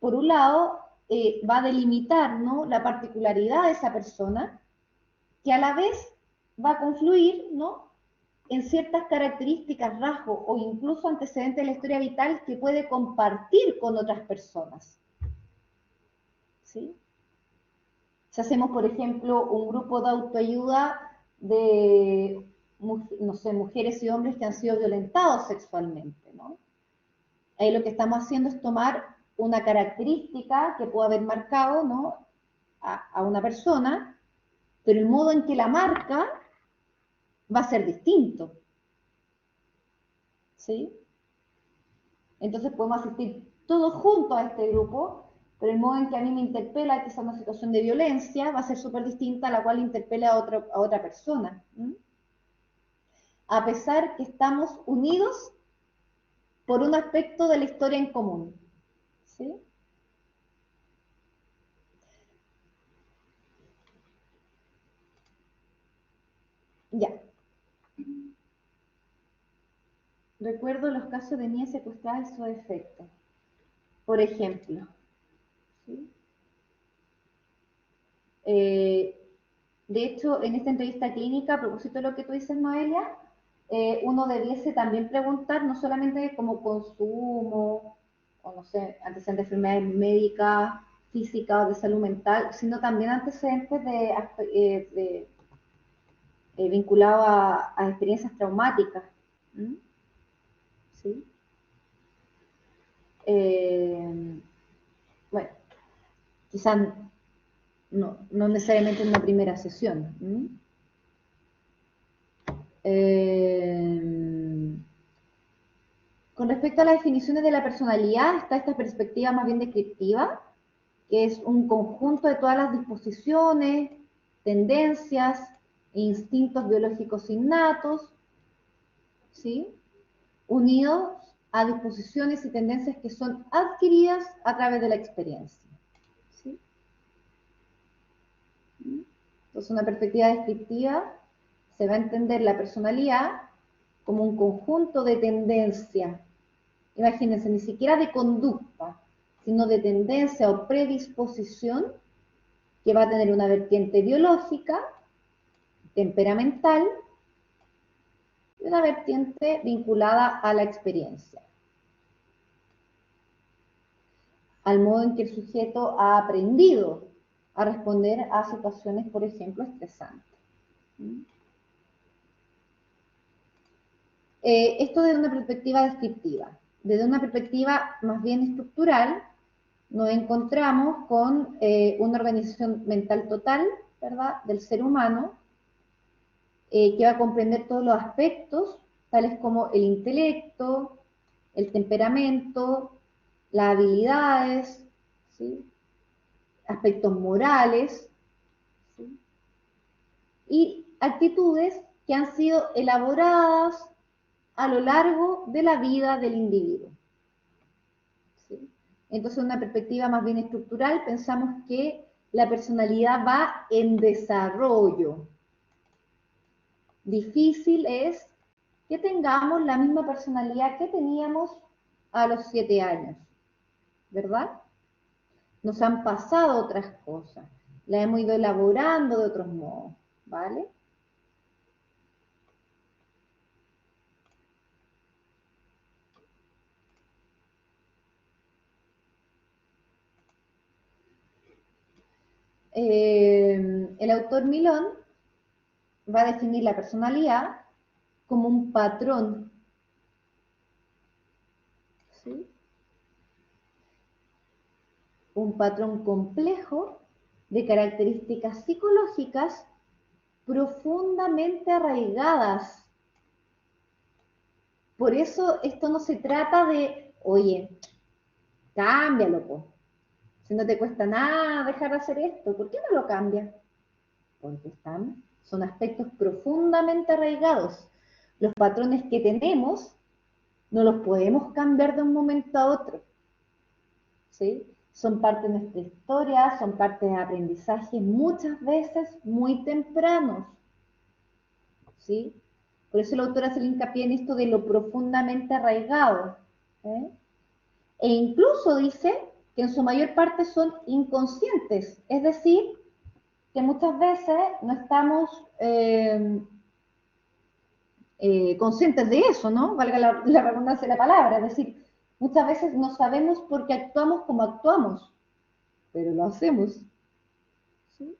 por un lado va a delimitar, ¿no?, la particularidad de esa persona, que a la vez va a confluir, ¿no?, en ciertas características, rasgos o incluso antecedentes de la historia vital que puede compartir con otras personas, ¿sí? Si hacemos, por ejemplo, un grupo de autoayuda de, no sé, mujeres y hombres que han sido violentados sexualmente, ¿no? Ahí lo que estamos haciendo es tomar una característica que puede haber marcado, ¿no?, a una persona, pero el modo en que la marca va a ser distinto, ¿sí? Entonces podemos asistir todos juntos a este grupo, pero el modo en que a mí me interpela, que es una situación de violencia, va a ser súper distinta a la cual interpela a otra persona. ¿Mm? A pesar que estamos unidos por un aspecto de la historia en común, ¿sí? Ya. Recuerdo los casos de niñas secuestradas y sus efectos. Por ejemplo, ¿sí? De hecho, en esta entrevista clínica, a propósito de lo que tú dices, Noelia, uno debiese también preguntar no solamente como consumo, o no sé, antecedentes de enfermedades médicas, físicas o de salud mental, sino también antecedentes vinculados a experiencias traumáticas. ¿Mm? ¿Sí? Eh, bueno, quizás no necesariamente en una primera sesión. ¿Mm? Con respecto a las definiciones de la personalidad, está esta perspectiva más bien descriptiva, que es un conjunto de todas las disposiciones, tendencias e instintos biológicos innatos, ¿sí?, unidos a disposiciones y tendencias que son adquiridas a través de la experiencia, ¿sí? Entonces, una perspectiva descriptiva se va a entender la personalidad como un conjunto de tendencias. Imagínense, ni siquiera de conducta, sino de tendencia o predisposición que va a tener una vertiente biológica, temperamental y una vertiente vinculada a la experiencia, al modo en que el sujeto ha aprendido a responder a situaciones, por ejemplo, estresantes. Esto desde una perspectiva descriptiva. Desde una perspectiva más bien estructural, nos encontramos con una organización mental total, ¿verdad?, del ser humano, que va a comprender todos los aspectos, tales como el intelecto, el temperamento, las habilidades, ¿sí?, aspectos morales, ¿sí?, y actitudes que han sido elaboradas a lo largo de la vida del individuo, ¿sí? Entonces, en una perspectiva más bien estructural, pensamos que la personalidad va en desarrollo. Difícil es que tengamos la misma personalidad que teníamos a los 7 años. ¿verdad? Nos han pasado otras cosas, las hemos ido elaborando de otros modos, ¿vale? El autor Milón va a definir la personalidad como un patrón, ¿sí? Un patrón complejo de características psicológicas profundamente arraigadas. Por eso esto no se trata de, oye, cámbialo, po. Si no te cuesta nada dejar de hacer esto, ¿por qué no lo cambias? Porque son aspectos profundamente arraigados. Los patrones que tenemos no los podemos cambiar de un momento a otro, ¿sí? Son parte de nuestra historia, son parte de aprendizaje muchas veces muy tempranos, ¿sí? Por eso el autor hace el hincapié en esto de lo profundamente arraigado, ¿eh? E incluso dice que en su mayor parte son inconscientes, es decir, que muchas veces no estamos conscientes de eso, ¿no? Valga la redundancia de la palabra, es decir, muchas veces no sabemos por qué actuamos como actuamos, pero lo hacemos, ¿sí?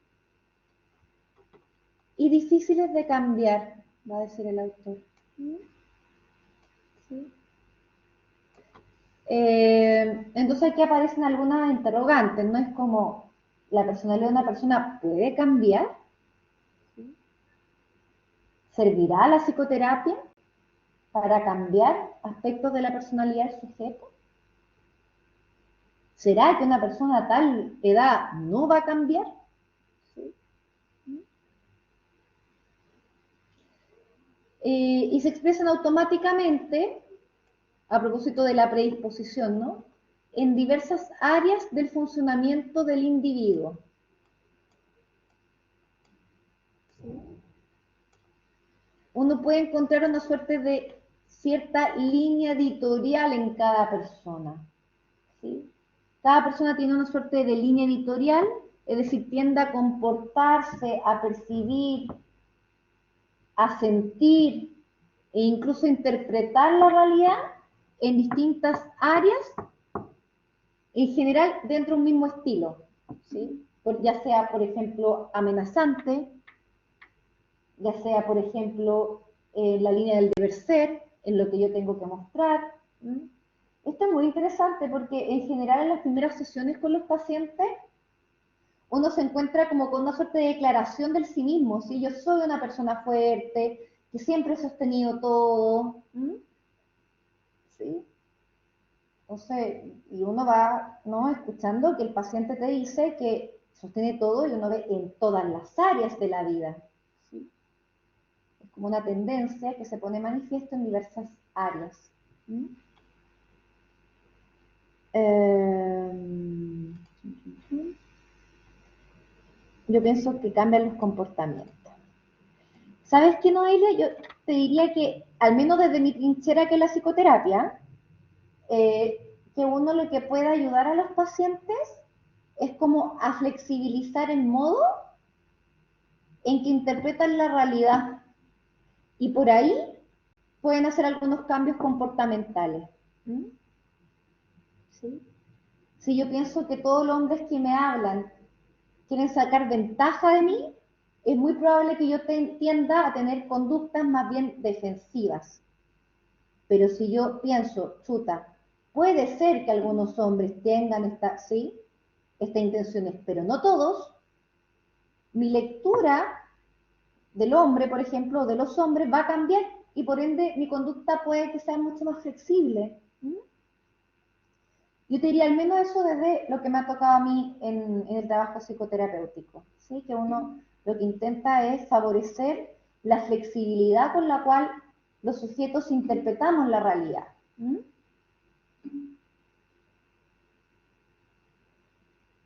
Y difíciles de cambiar, va a decir el autor. ¿Sí? Entonces aquí aparecen algunas interrogantes, no es como la personalidad de una persona puede cambiar, ¿sí? ¿Servirá la psicoterapia para cambiar aspectos de la personalidad del sujeto? ¿Será que una persona a tal edad no va a cambiar? ¿Sí? Y se expresan automáticamente, a propósito de la predisposición, ¿no? En diversas áreas del funcionamiento del individuo. ¿Sí? Uno puede encontrar una suerte de cierta línea editorial en cada persona, ¿sí? Cada persona tiene una suerte de línea editorial, es decir, tiende a comportarse, a percibir, a sentir e incluso interpretar la realidad en distintas áreas, en general dentro de un mismo estilo, ¿sí? Ya sea, por ejemplo, amenazante, ya sea, por ejemplo, en la línea del deber ser, en lo que yo tengo que mostrar. ¿Mm? Esto es muy interesante porque en general en las primeras sesiones con los pacientes uno se encuentra como con una suerte de declaración del sí mismo, ¿sí? Yo soy una persona fuerte, que siempre he sostenido todo, ¿Mm? ¿Sí? Entonces, y uno va, ¿no?, escuchando que el paciente te dice que sostiene todo y uno ve en todas las áreas de la vida, ¿sí? Es como una tendencia que se pone manifiesto en diversas áreas. ¿Mm? Yo pienso que cambian los comportamientos. ¿Sabes qué, Noelia? Yo te diría que, al menos desde mi trinchera que es la psicoterapia, que uno lo que puede ayudar a los pacientes es como a flexibilizar el modo en que interpretan la realidad. Y por ahí pueden hacer algunos cambios comportamentales. ¿Mm? ¿Sí? Si yo pienso que todos los hombres que me hablan quieren sacar ventaja de mí, es muy probable que yo tienda a tener conductas más bien defensivas. Pero si yo pienso, chuta, puede ser que algunos hombres tengan estas intenciones, pero no todos, mi lectura del hombre, por ejemplo, o de los hombres va a cambiar y por ende mi conducta puede que sea mucho más flexible. ¿Mm? Yo te diría al menos eso desde lo que me ha tocado a mí en el trabajo psicoterapéutico, ¿sí? Que uno lo que intenta es favorecer la flexibilidad con la cual los sujetos interpretamos la realidad. ¿Mm?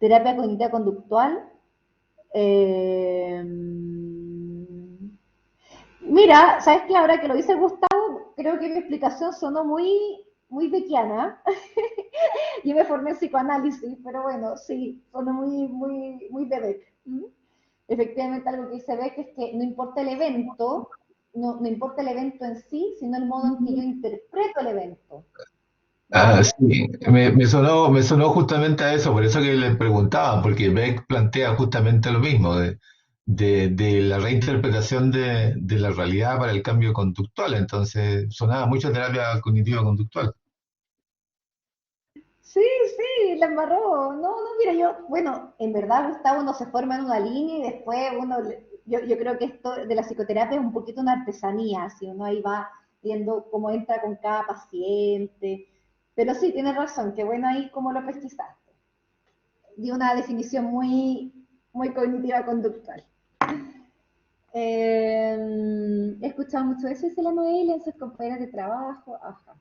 Terapia cognitiva conductual. Mira, ¿sabes qué? Ahora que lo dice Gustavo, creo que mi explicación sonó muy, muy beckiana. Yo me formé en psicoanálisis, pero bueno, sí, sonó muy de Beck. Efectivamente, algo que dice Beck es que no importa el evento, no importa el evento en sí, sino el modo en que yo interpreto el evento. Ah, ¿Vale? sí, me sonó justamente a eso, por eso que le preguntaba, porque Beck plantea justamente lo mismo, de la reinterpretación de la realidad para el cambio conductual, entonces sonaba mucho terapia cognitiva conductual. Sí, sí, la embarró. No, no, mira, bueno, en verdad, Gustavo, uno se forma en una línea y después yo creo que esto de la psicoterapia es un poquito una artesanía, si uno ahí va viendo cómo entra con cada paciente. Pero sí, tienes razón, qué bueno ahí cómo lo pesquisaste. Dio una definición muy cognitiva conductual. He escuchado mucho eso, dice la Noelia, en sus compañeras de trabajo. Ajá.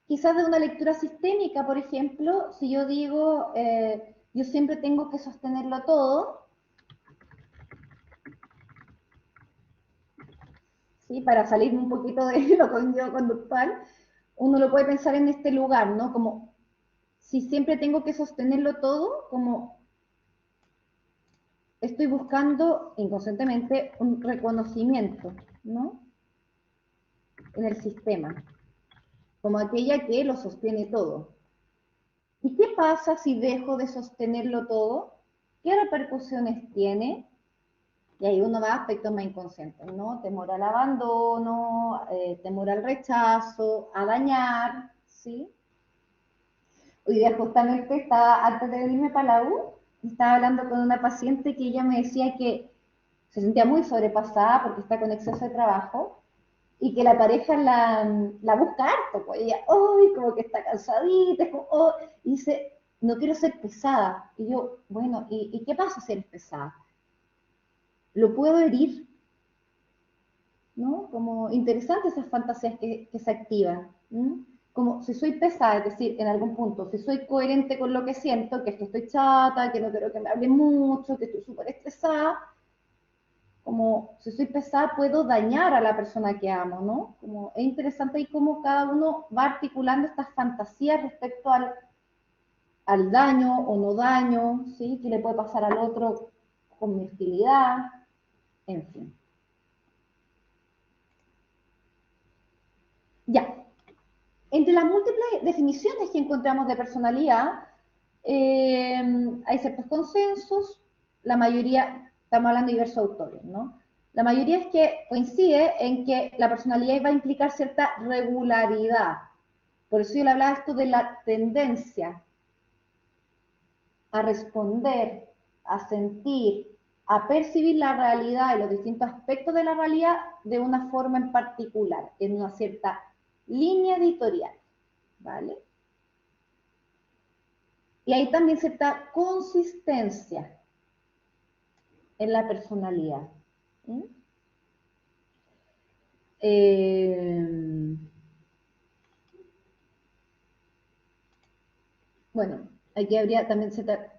Quizás de una lectura sistémica, por ejemplo, si yo digo, yo siempre tengo que sostenerlo todo, ¿sí? Para salir un poquito de lo conductual, uno lo puede pensar en este lugar, ¿no? Como si siempre tengo que sostenerlo todo, como estoy buscando inconscientemente un reconocimiento, ¿no? En el sistema, como aquella que lo sostiene todo. ¿Y qué pasa si dejo de sostenerlo todo? ¿Qué repercusiones tiene? Y ahí uno va a aspectos más inconscientes, ¿no? Temor al abandono, temor al rechazo, a dañar, ¿sí? Hoy día justamente estaba, antes de venirme para la U, estaba hablando con una paciente que ella me decía que se sentía muy sobrepasada porque está con exceso de trabajo y que la pareja la busca harto, pues ella, ¡ay! Como que está cansadita, es como, oh, y dice, no quiero ser pesada. Y yo, bueno, ¿y qué pasa si eres pesada? Lo puedo herir, ¿no? Como interesantes esas fantasías que se activan. ¿M? Como si soy pesada, es decir, en algún punto, si soy coherente con lo que siento, que es que estoy chata, que no quiero que me hablen mucho, que estoy súper estresada, como si soy pesada puedo dañar a la persona que amo, ¿no? Como es interesante ahí cómo cada uno va articulando estas fantasías respecto al daño o no daño, ¿sí? ¿Qué le puede pasar al otro con mi hostilidad? En fin. Ya, entre las múltiples definiciones que encontramos de personalidad, hay ciertos consensos, la mayoría, estamos hablando de diversos autores, ¿no? La mayoría es que coincide en que la personalidad va a implicar cierta regularidad. Por eso yo le hablaba esto de la tendencia a responder, a sentir, a percibir la realidad y los distintos aspectos de la realidad de una forma en particular, en una cierta línea editorial. ¿Vale? Y hay también cierta consistencia en la personalidad. ¿Mm? Bueno, aquí habría también cierta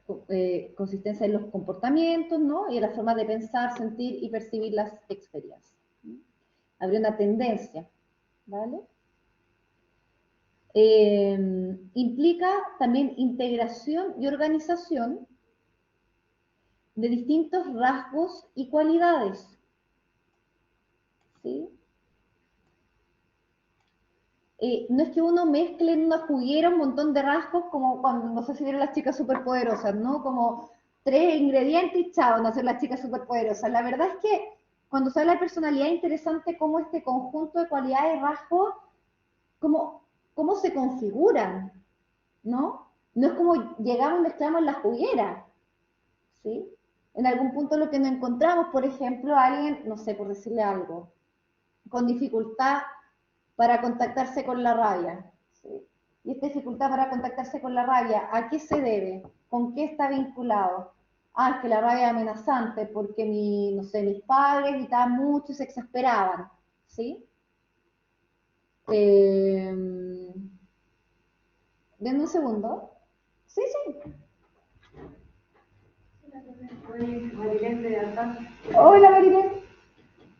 consistencia en los comportamientos, ¿no? Y en la forma de pensar, sentir y percibir las experiencias. ¿Mm? Habría una tendencia, ¿vale? Implica también integración y organización de distintos rasgos y cualidades, ¿sí? No es que uno mezcle en una juguera un montón de rasgos como cuando, no sé si vieron las chicas superpoderosas, ¿no? Como tres ingredientes y chao, no ser las chicas superpoderosas. La verdad es que cuando se habla de personalidad es interesante cómo este conjunto de cualidades y rasgos, cómo se configuran, ¿no? No es como llegamos y mezclamos en la juguera, ¿sí? En algún punto lo que nos encontramos, por ejemplo, alguien, no sé, por decirle algo, con dificultad para contactarse con la rabia. ¿Sí? Y esta dificultad para contactarse con la rabia, ¿a qué se debe? ¿Con qué está vinculado? Ah, es que la rabia es amenazante porque no sé, mis padres gritaban mucho y se exasperaban. ¿Sí? Eh, denme un segundo. Sí, sí. Soy Marilén de Alta. Hola, Marilén.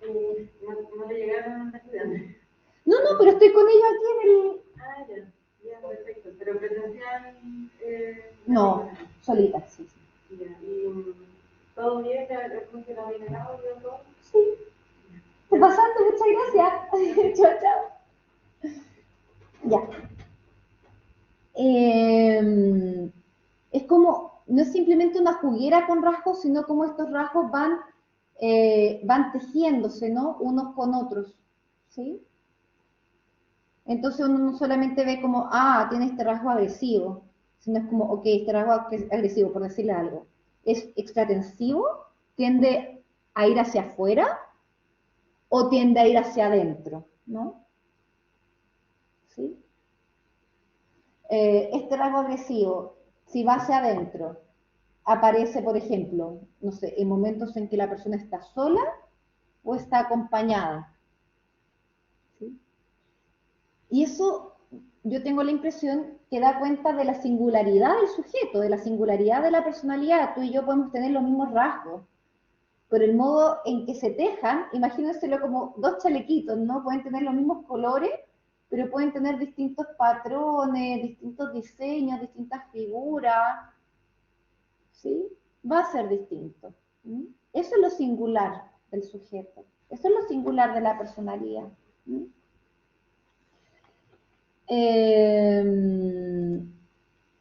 No le llegaron a estudiantes. No, no, pero estoy con ellos aquí en el... Ah, ya, ya, perfecto. pero presencial. No, solita, sí. Ya, y todo bien, funciona bien el audio, todo. Sí. Está pasando, muchas gracias. Chao, chao. Ya. Es como, no es simplemente una juguera con rasgos, sino como estos rasgos van tejiéndose, ¿no? Unos con otros, ¿sí? Entonces uno no solamente ve como, tiene este rasgo agresivo, sino es como, ok, este rasgo agresivo, por decirle algo, es extratensivo, tiende a ir hacia afuera o tiende a ir hacia adentro, ¿no? ¿Sí? Este rasgo agresivo, si va hacia adentro, aparece, por ejemplo, no sé, en momentos en que la persona está sola o está acompañada. ¿Sí? Y eso, yo tengo la impresión que da cuenta de la singularidad del sujeto, de la singularidad de la personalidad. Tú y yo podemos tener los mismos rasgos, pero el modo en que se tejan, imagínenselo como dos chalequitos, ¿no? Pueden tener los mismos colores, pero pueden tener distintos patrones, distintos diseños, distintas figuras, ¿sí? Va a ser distinto. ¿Sí? Eso es lo singular del sujeto, eso es lo singular de la personalidad. ¿Sí?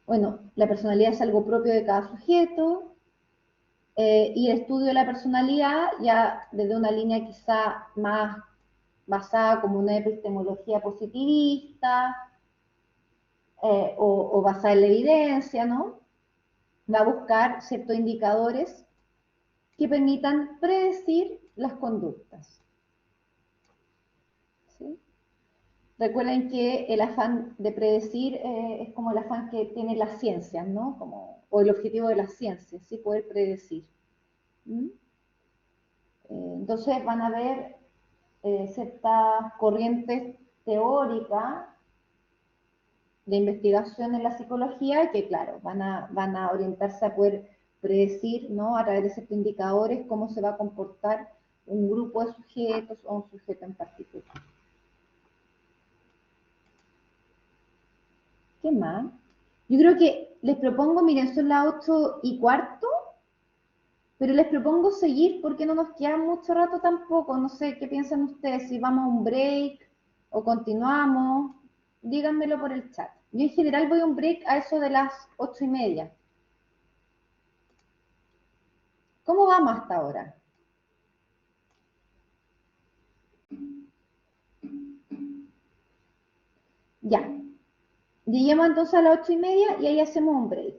Bueno, la personalidad es algo propio de cada sujeto, y el estudio de la personalidad ya desde una línea quizá más basada como una epistemología positivista, o basada en la evidencia, ¿no? Va a buscar ciertos indicadores que permitan predecir las conductas. ¿Sí? Recuerden que el afán de predecir es como el afán que tiene las ciencias, ¿no? O el objetivo de las ciencias, ¿sí? Poder predecir. ¿Mm? Entonces van a haber ciertas corrientes teóricas de investigación en la psicología que, claro, van a orientarse a poder predecir, ¿no? A través de ciertos indicadores cómo se va a comportar un grupo de sujetos o un sujeto en particular. ¿Qué más? Yo creo que les propongo, miren, son las 8:15, pero les propongo seguir porque no nos queda mucho rato tampoco. No sé qué piensan ustedes, si vamos a un break o continuamos. Díganmelo por el chat. Yo en general voy a un break a eso de las 8:30. ¿Cómo vamos hasta ahora? Ya. Lleguemos entonces a las 8:30 y ahí hacemos un break.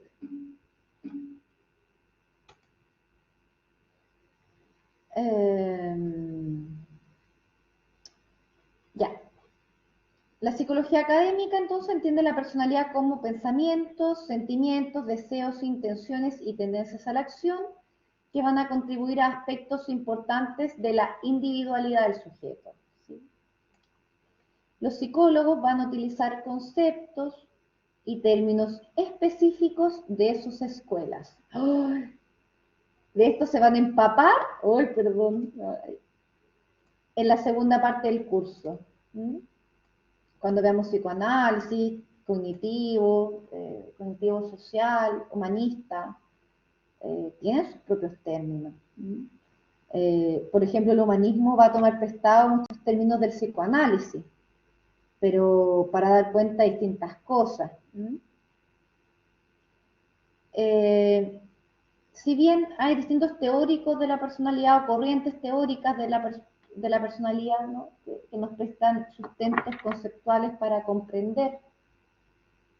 Ya. La psicología académica entonces entiende la personalidad como pensamientos, sentimientos, deseos, intenciones y tendencias a la acción que van a contribuir a aspectos importantes de la individualidad del sujeto. ¿Sí? Los psicólogos van a utilizar conceptos y términos específicos de sus escuelas. ¡Ay! De esto se van a empapar, ¡ay, perdón! En la segunda parte del curso. ¿Mm? Cuando veamos psicoanálisis, cognitivo, cognitivo social, humanista, tienen sus propios términos. Por ejemplo, el humanismo va a tomar prestado muchos términos del psicoanálisis, pero para dar cuenta de distintas cosas. Si bien hay distintos teóricos de la personalidad o corrientes teóricas de la personalidad, ¿no? que nos prestan sustentos conceptuales para comprender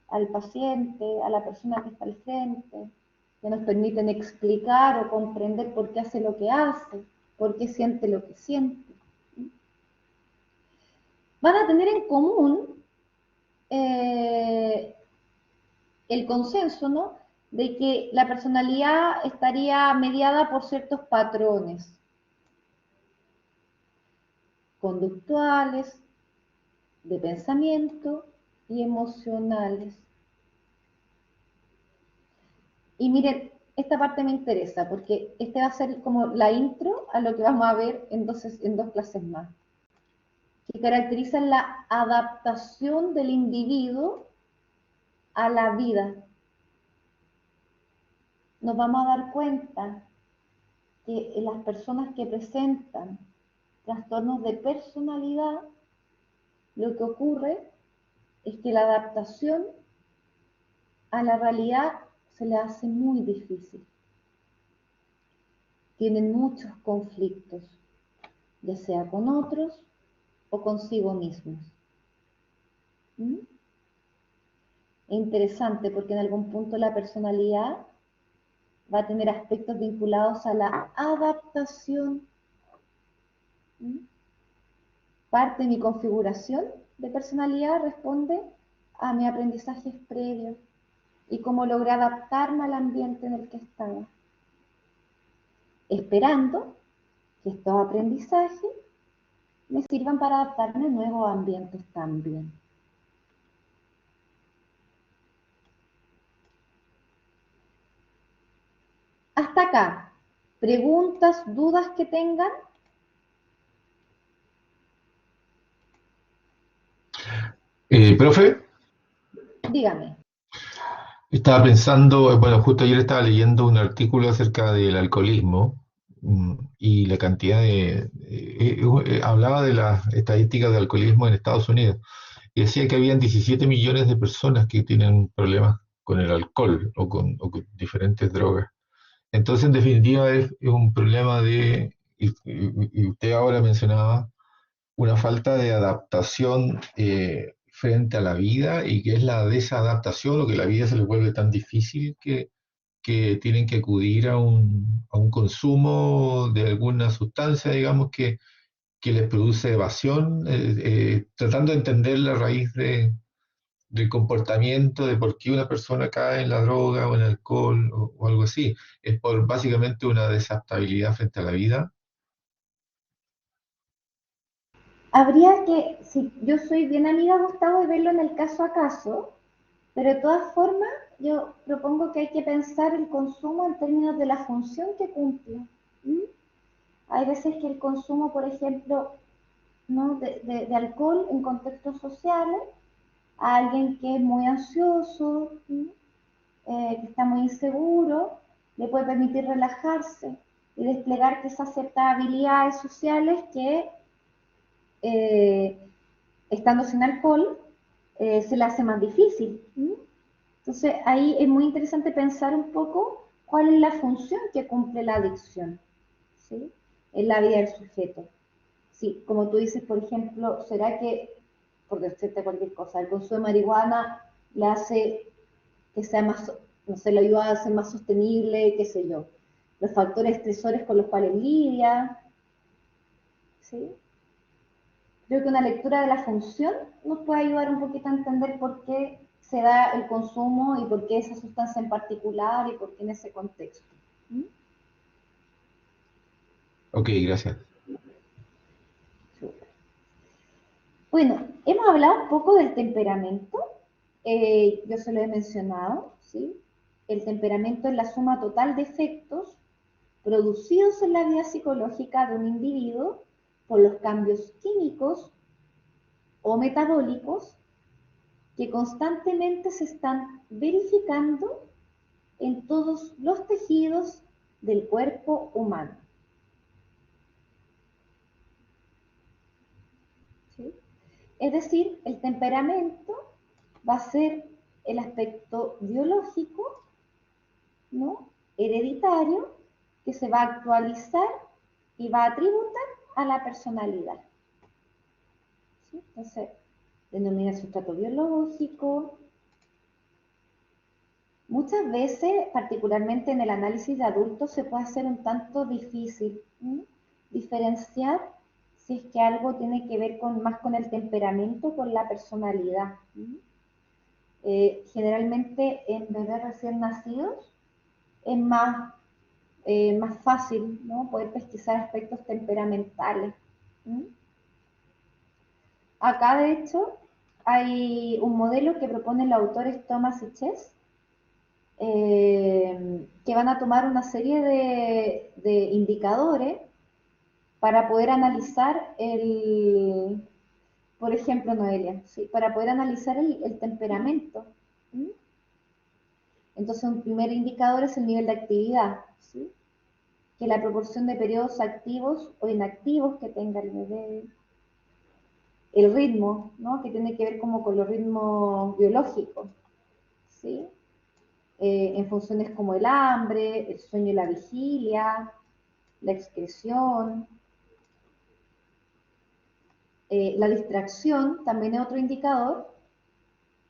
al paciente, a la persona que está al frente, que nos permiten explicar o comprender por qué hace lo que hace, por qué siente lo que siente. Van a tener en común el consenso, ¿no? De que la personalidad estaría mediada por ciertos patrones conductuales, de pensamiento y emocionales. Y miren, esta parte me interesa porque este va a ser como la intro a lo que vamos a ver en dos clases más, que caracterizan la adaptación del individuo a la vida, nos vamos a dar cuenta que en las personas que presentan trastornos de personalidad, lo que ocurre es que la adaptación a la realidad se le hace muy difícil. Tienen muchos conflictos, ya sea con otros o consigo mismos. ¿Mm? Es interesante porque en algún punto la personalidad va a tener aspectos vinculados a la adaptación. ¿Mm? Parte de mi configuración de personalidad responde a mi aprendizajes previos y cómo logré adaptarme al ambiente en el que estaba, esperando que estos aprendizajes me sirvan para adaptarme a nuevos ambientes también. Hasta acá, preguntas, dudas que tengan. Profe, Dígame. estaba pensando, bueno, justo ayer estaba leyendo un artículo acerca del alcoholismo y la cantidad hablaba de las estadísticas de alcoholismo en Estados Unidos y decía que habían 17 millones de personas que tienen problemas con el alcohol o con diferentes drogas. Entonces, en definitiva, es un problema y usted ahora mencionaba, una falta de adaptación frente a la vida y que es la desadaptación o que la vida se les vuelve tan difícil que tienen que acudir a un consumo de alguna sustancia, digamos, que les produce evasión, tratando de entender la raíz del comportamiento, de por qué una persona cae en la droga o en el alcohol o algo así. Es por básicamente una desadaptabilidad frente a la vida. Habría que, si yo soy bien amiga, Gustavo, de verlo en el caso a caso, pero de todas formas yo propongo que hay que pensar el consumo en términos de la función que cumple. ¿Mm? Hay veces que el consumo, por ejemplo, ¿no? de alcohol en contextos sociales, a alguien que es muy ansioso, que está muy inseguro, le puede permitir relajarse y desplegar esas ciertas habilidades sociales que eh, estando sin alcohol se le hace más difícil. Entonces ahí es muy interesante pensar un poco cuál es la función que cumple la adicción, ¿sí? En la vida del sujeto. Sí, como tú dices, por ejemplo, ¿será que, por decirte cualquier cosa, el consumo de marihuana le hace que sea más, no sé, le ayuda a ser más sostenible, qué sé yo? Los factores estresores con los cuales lidia, ¿sí? Creo que una lectura de la función nos puede ayudar un poquito a entender por qué se da el consumo y por qué esa sustancia en particular y por qué en ese contexto. ¿Mm? Ok, gracias. Bueno, hemos hablado un poco del temperamento, yo se lo he mencionado, ¿sí? El temperamento es la suma total de efectos producidos en la vida psicológica de un individuo por los cambios químicos o metabólicos que constantemente se están verificando en todos los tejidos del cuerpo humano. ¿Sí? Es decir, el temperamento va a ser el aspecto biológico, ¿no? Hereditario, que se va a actualizar y va a tributar a la personalidad. ¿Sí? Entonces, denomina sustrato biológico. Muchas veces, particularmente en el análisis de adultos, se puede hacer un tanto difícil diferenciar si es que algo tiene que ver más con el temperamento o con la personalidad. Generalmente en bebés recién nacidos es más fácil, ¿no? Poder pesquisar aspectos temperamentales. Acá, de hecho, hay un modelo que proponen los autores Thomas y Chess, que van a tomar una serie de indicadores para poder analizar por ejemplo, Noelia, ¿sí? Para poder analizar el temperamento ¿Mm? Entonces, un primer indicador es el nivel de actividad, ¿sí? Que es la proporción de periodos activos o inactivos que tenga el bebé. El ritmo, ¿no? Que tiene que ver como con los ritmos biológicos, ¿sí? En funciones como el hambre, el sueño y la vigilia, la excreción, la distracción también es otro indicador,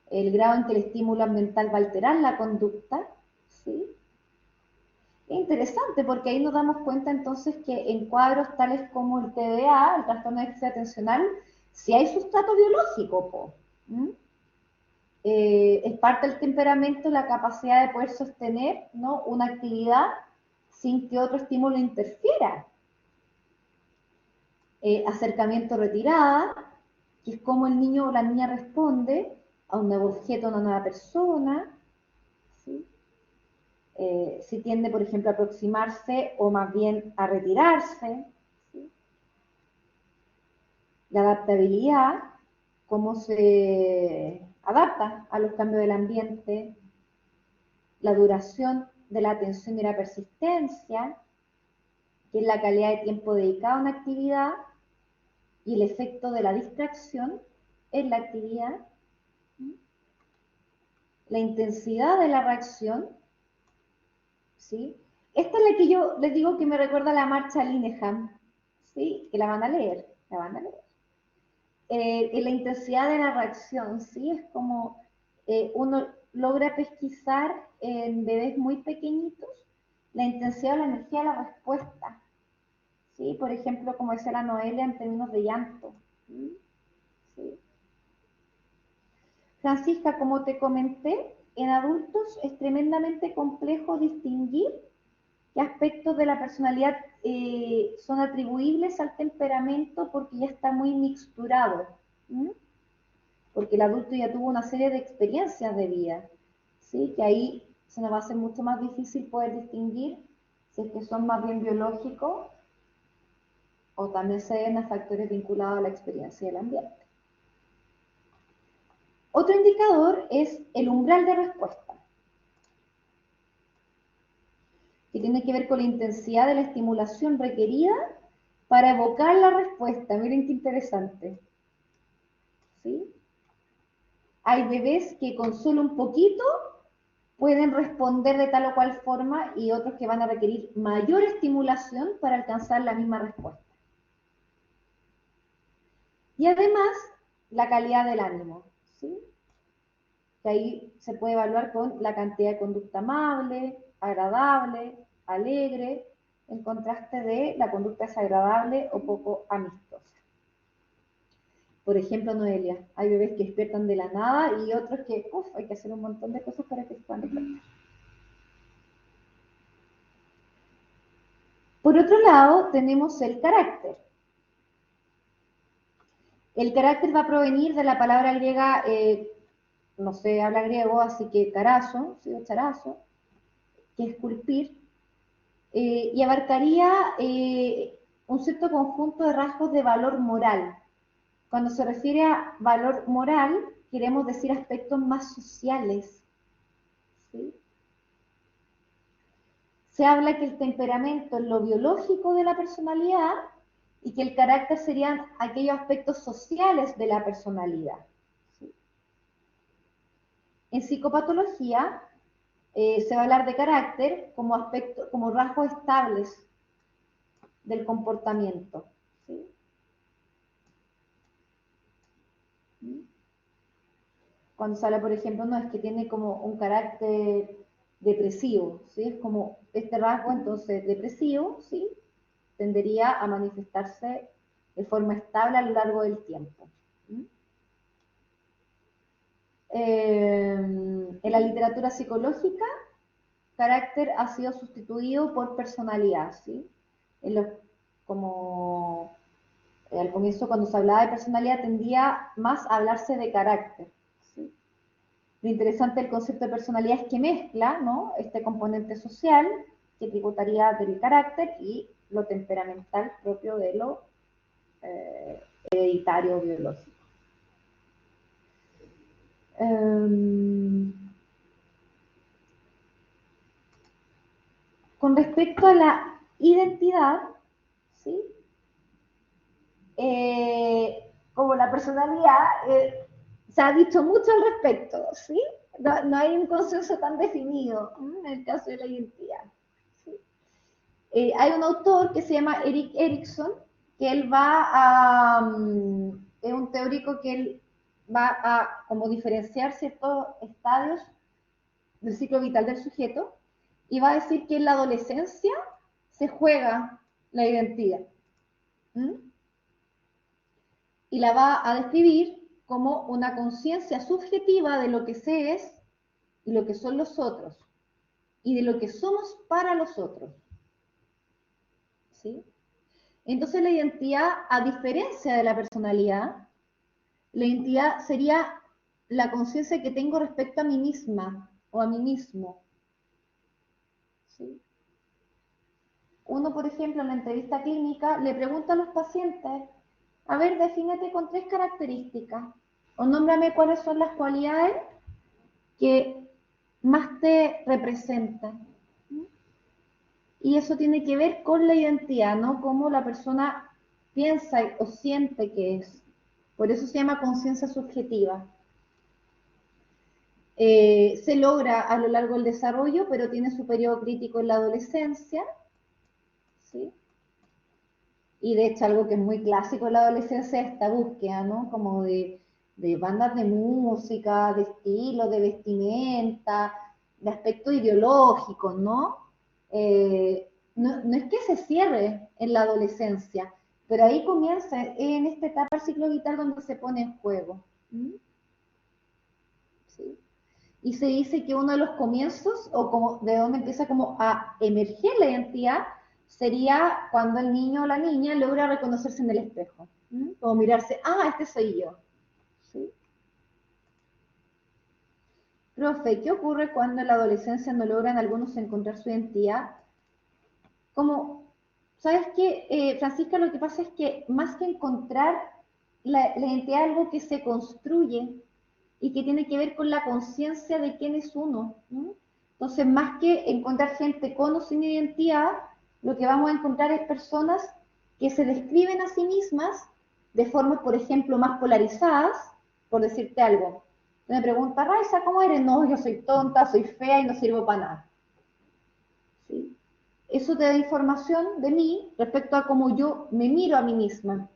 el grado en que el estímulo ambiental va a alterar la conducta, ¿sí? Es interesante porque ahí nos damos cuenta entonces que en cuadros tales como el TDA, el trastorno de déficit atencional, si hay sustrato biológico, po, es parte del temperamento la capacidad de poder sostener, ¿no?, una actividad sin que otro estímulo interfiera. Acercamiento retirada, que es como el niño o la niña responde a un nuevo objeto, a una nueva persona, ¿sí? Si tiende, por ejemplo, a aproximarse o más bien a retirarse, ¿sí? La adaptabilidad, cómo se adapta a los cambios del ambiente, la duración de la atención y la persistencia, que es la calidad de tiempo dedicado a una actividad, y el efecto de la distracción en la actividad, la intensidad de la reacción, ¿sí? Esta es la que yo les digo que me recuerda a la marcha Linehan, ¿sí? Que la van a leer, la van a leer. La intensidad de la reacción, ¿sí? Es como uno logra pesquisar en bebés muy pequeñitos la intensidad o la energía de la respuesta, ¿sí? Por ejemplo, como decía la Noelia en términos de llanto, ¿sí? Francisca, como te comenté, en adultos es tremendamente complejo distinguir qué aspectos de la personalidad son atribuibles al temperamento porque ya está muy mixturado, ¿sí? Porque el adulto ya tuvo una serie de experiencias de vida, ¿sí? Que ahí se nos va a hacer mucho más difícil poder distinguir si es que son más bien biológicos o también se deben a factores vinculados a la experiencia del ambiente. Otro indicador es el umbral de respuesta, que tiene que ver con la intensidad de la estimulación requerida para evocar la respuesta. Miren qué interesante, ¿sí? Hay bebés que con solo un poquito pueden responder de tal o cual forma y otros que van a requerir mayor estimulación para alcanzar la misma respuesta. Y además, la calidad del ánimo, ¿sí? Que ahí se puede evaluar con la cantidad de conducta amable, agradable, alegre, en contraste de la conducta desagradable o poco amistosa. Por ejemplo, Noelia, hay bebés que despiertan de la nada y otros que, hay que hacer un montón de cosas para que se puedan despertar. Por otro lado, tenemos el carácter. El carácter va a provenir de la palabra griega, no sé, habla griego, así que carazo, ¿sí? O charazo, que es esculpir, y abarcaría un cierto conjunto de rasgos de valor moral. Cuando se refiere a valor moral, queremos decir aspectos más sociales, ¿sí? Se habla que el temperamento es lo biológico de la personalidad y que el carácter serían aquellos aspectos sociales de la personalidad, ¿sí? En psicopatología se va a hablar de carácter como aspecto, como rasgos estables del comportamiento, ¿sí? Cuando se habla, por ejemplo, no es que tiene como un carácter depresivo, ¿sí? Es como este rasgo, entonces, depresivo, ¿sí? Tendería a manifestarse de forma estable a lo largo del tiempo. En la literatura psicológica, carácter ha sido sustituido por personalidad, ¿sí? Como al comienzo, cuando se hablaba de personalidad, tendía más a hablarse de carácter, ¿sí? Lo interesante del concepto de personalidad es que mezcla, ¿no?, este componente social que tributaría del carácter y lo temperamental propio de lo hereditario biológico. con respecto a la identidad, ¿sí? Como la personalidad, se ha dicho mucho al respecto, ¿sí? No hay un consenso tan definido en el caso de la identidad. ¿Sí? Hay un autor que se llama Erik Erikson, que él va a, es un teórico que él va a como diferenciar ciertos estadios del ciclo vital del sujeto y va a decir que en la adolescencia se juega la identidad. ¿Mm? Y la va a describir como una conciencia subjetiva de lo que se es y lo que son los otros y de lo que somos para los otros. ¿Sí? Entonces la identidad, a diferencia de la personalidad, la identidad sería la conciencia que tengo respecto a mí misma o a mí mismo. ¿Sí? Uno, por ejemplo, en la entrevista clínica le pregunta a los pacientes, a ver, defínete con 3 características o nómbrame cuáles son las cualidades que más te representan. Y eso tiene que ver con la identidad, ¿no? Cómo la persona piensa o siente que es. Por eso se llama conciencia subjetiva. Se logra a lo largo del desarrollo, pero tiene su periodo crítico en la adolescencia, ¿sí? Y de hecho algo que es muy clásico en la adolescencia es esta búsqueda, ¿no? Como de bandas de música, de estilo, de vestimenta, de aspectos ideológicos, ¿no? No es que se cierre en la adolescencia, pero ahí comienza, en esta etapa del ciclo vital donde se pone en juego. ¿Sí? Y se dice que uno de los comienzos, o como de donde empieza como a emerger la identidad, sería cuando el niño o la niña logra reconocerse en el espejo. Como mirarse, este soy yo. ¿Sí? Profe, ¿qué ocurre cuando en la adolescencia no logran algunos encontrar su identidad? Como, ¿sabes qué, Francisca? Lo que pasa es que más que encontrar la identidad, es algo que se construye y que tiene que ver con la conciencia de quién es uno. ¿No? Entonces, más que encontrar gente con o sin identidad, lo que vamos a encontrar es personas que se describen a sí mismas de formas, por ejemplo, más polarizadas, por decirte algo. Me pregunta, Raiza, ¿cómo eres? No, yo soy tonta, soy fea y no sirvo para nada. ¿Sí? Eso te da información de mí respecto a cómo yo me miro a mí misma.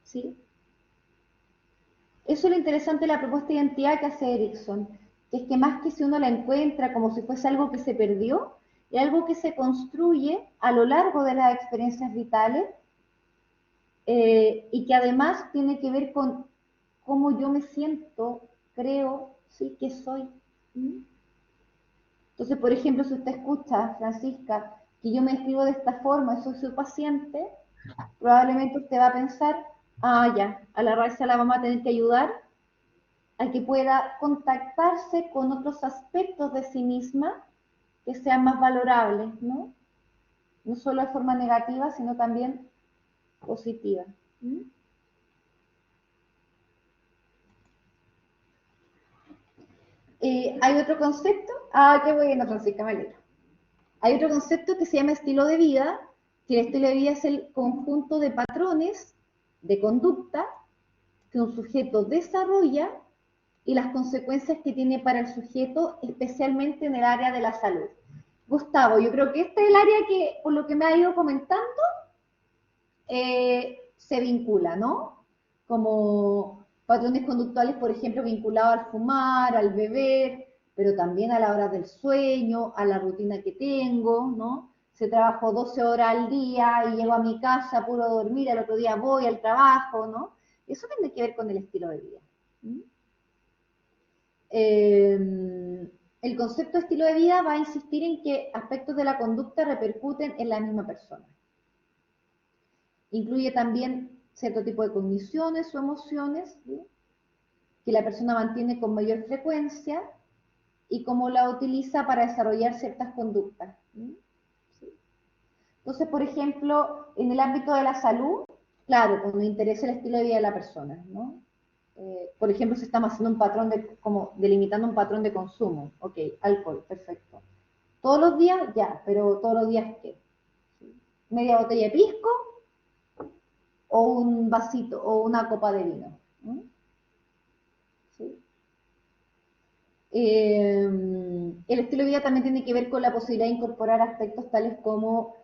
¿Sí? Eso es lo interesante de la propuesta de identidad que hace Erikson, que es que más que si uno la encuentra como si fuese algo que se perdió, es algo que se construye a lo largo de las experiencias vitales y que además tiene que ver con cómo yo me siento, creo, sí, que soy. Entonces, por ejemplo, si usted escucha, Francisca, que yo me escribo de esta forma, soy su paciente, probablemente usted va a pensar, ya, a la raíz la vamos a tener que ayudar a que pueda contactarse con otros aspectos de sí misma que sean más valorables, ¿no? No solo de forma negativa, sino también positiva. Hay otro concepto, qué bueno, Francisca, me alegro. Hay otro concepto que se llama estilo de vida, que el estilo de vida es el conjunto de patrones de conducta que un sujeto desarrolla y las consecuencias que tiene para el sujeto, especialmente en el área de la salud. Gustavo, yo creo que este es el área que, por lo que me ha ido comentando, se vincula, ¿no? Como patrones conductuales, por ejemplo, vinculados al fumar, al beber, pero también a la hora del sueño, a la rutina que tengo, ¿no? Si trabajo 12 horas al día y llego a mi casa puro dormir, al otro día voy al trabajo, ¿no? Eso tiene que ver con el estilo de vida. El concepto de estilo de vida va a insistir en que aspectos de la conducta repercuten en la misma persona. Incluye también cierto tipo de cogniciones o emociones, ¿sí? Que la persona mantiene con mayor frecuencia y cómo la utiliza para desarrollar ciertas conductas. ¿Sí? Entonces, por ejemplo, en el ámbito de la salud, claro, cuando interesa el estilo de vida de la persona, ¿no? Por ejemplo, si estamos haciendo un patrón como delimitando un patrón de consumo, ok, alcohol, perfecto. todos los días, ya, pero todos los días, ¿qué? ¿Media botella de pisco o un vasito o una copa de vino? ¿Sí? El estilo de vida también tiene que ver con la posibilidad de incorporar aspectos tales como,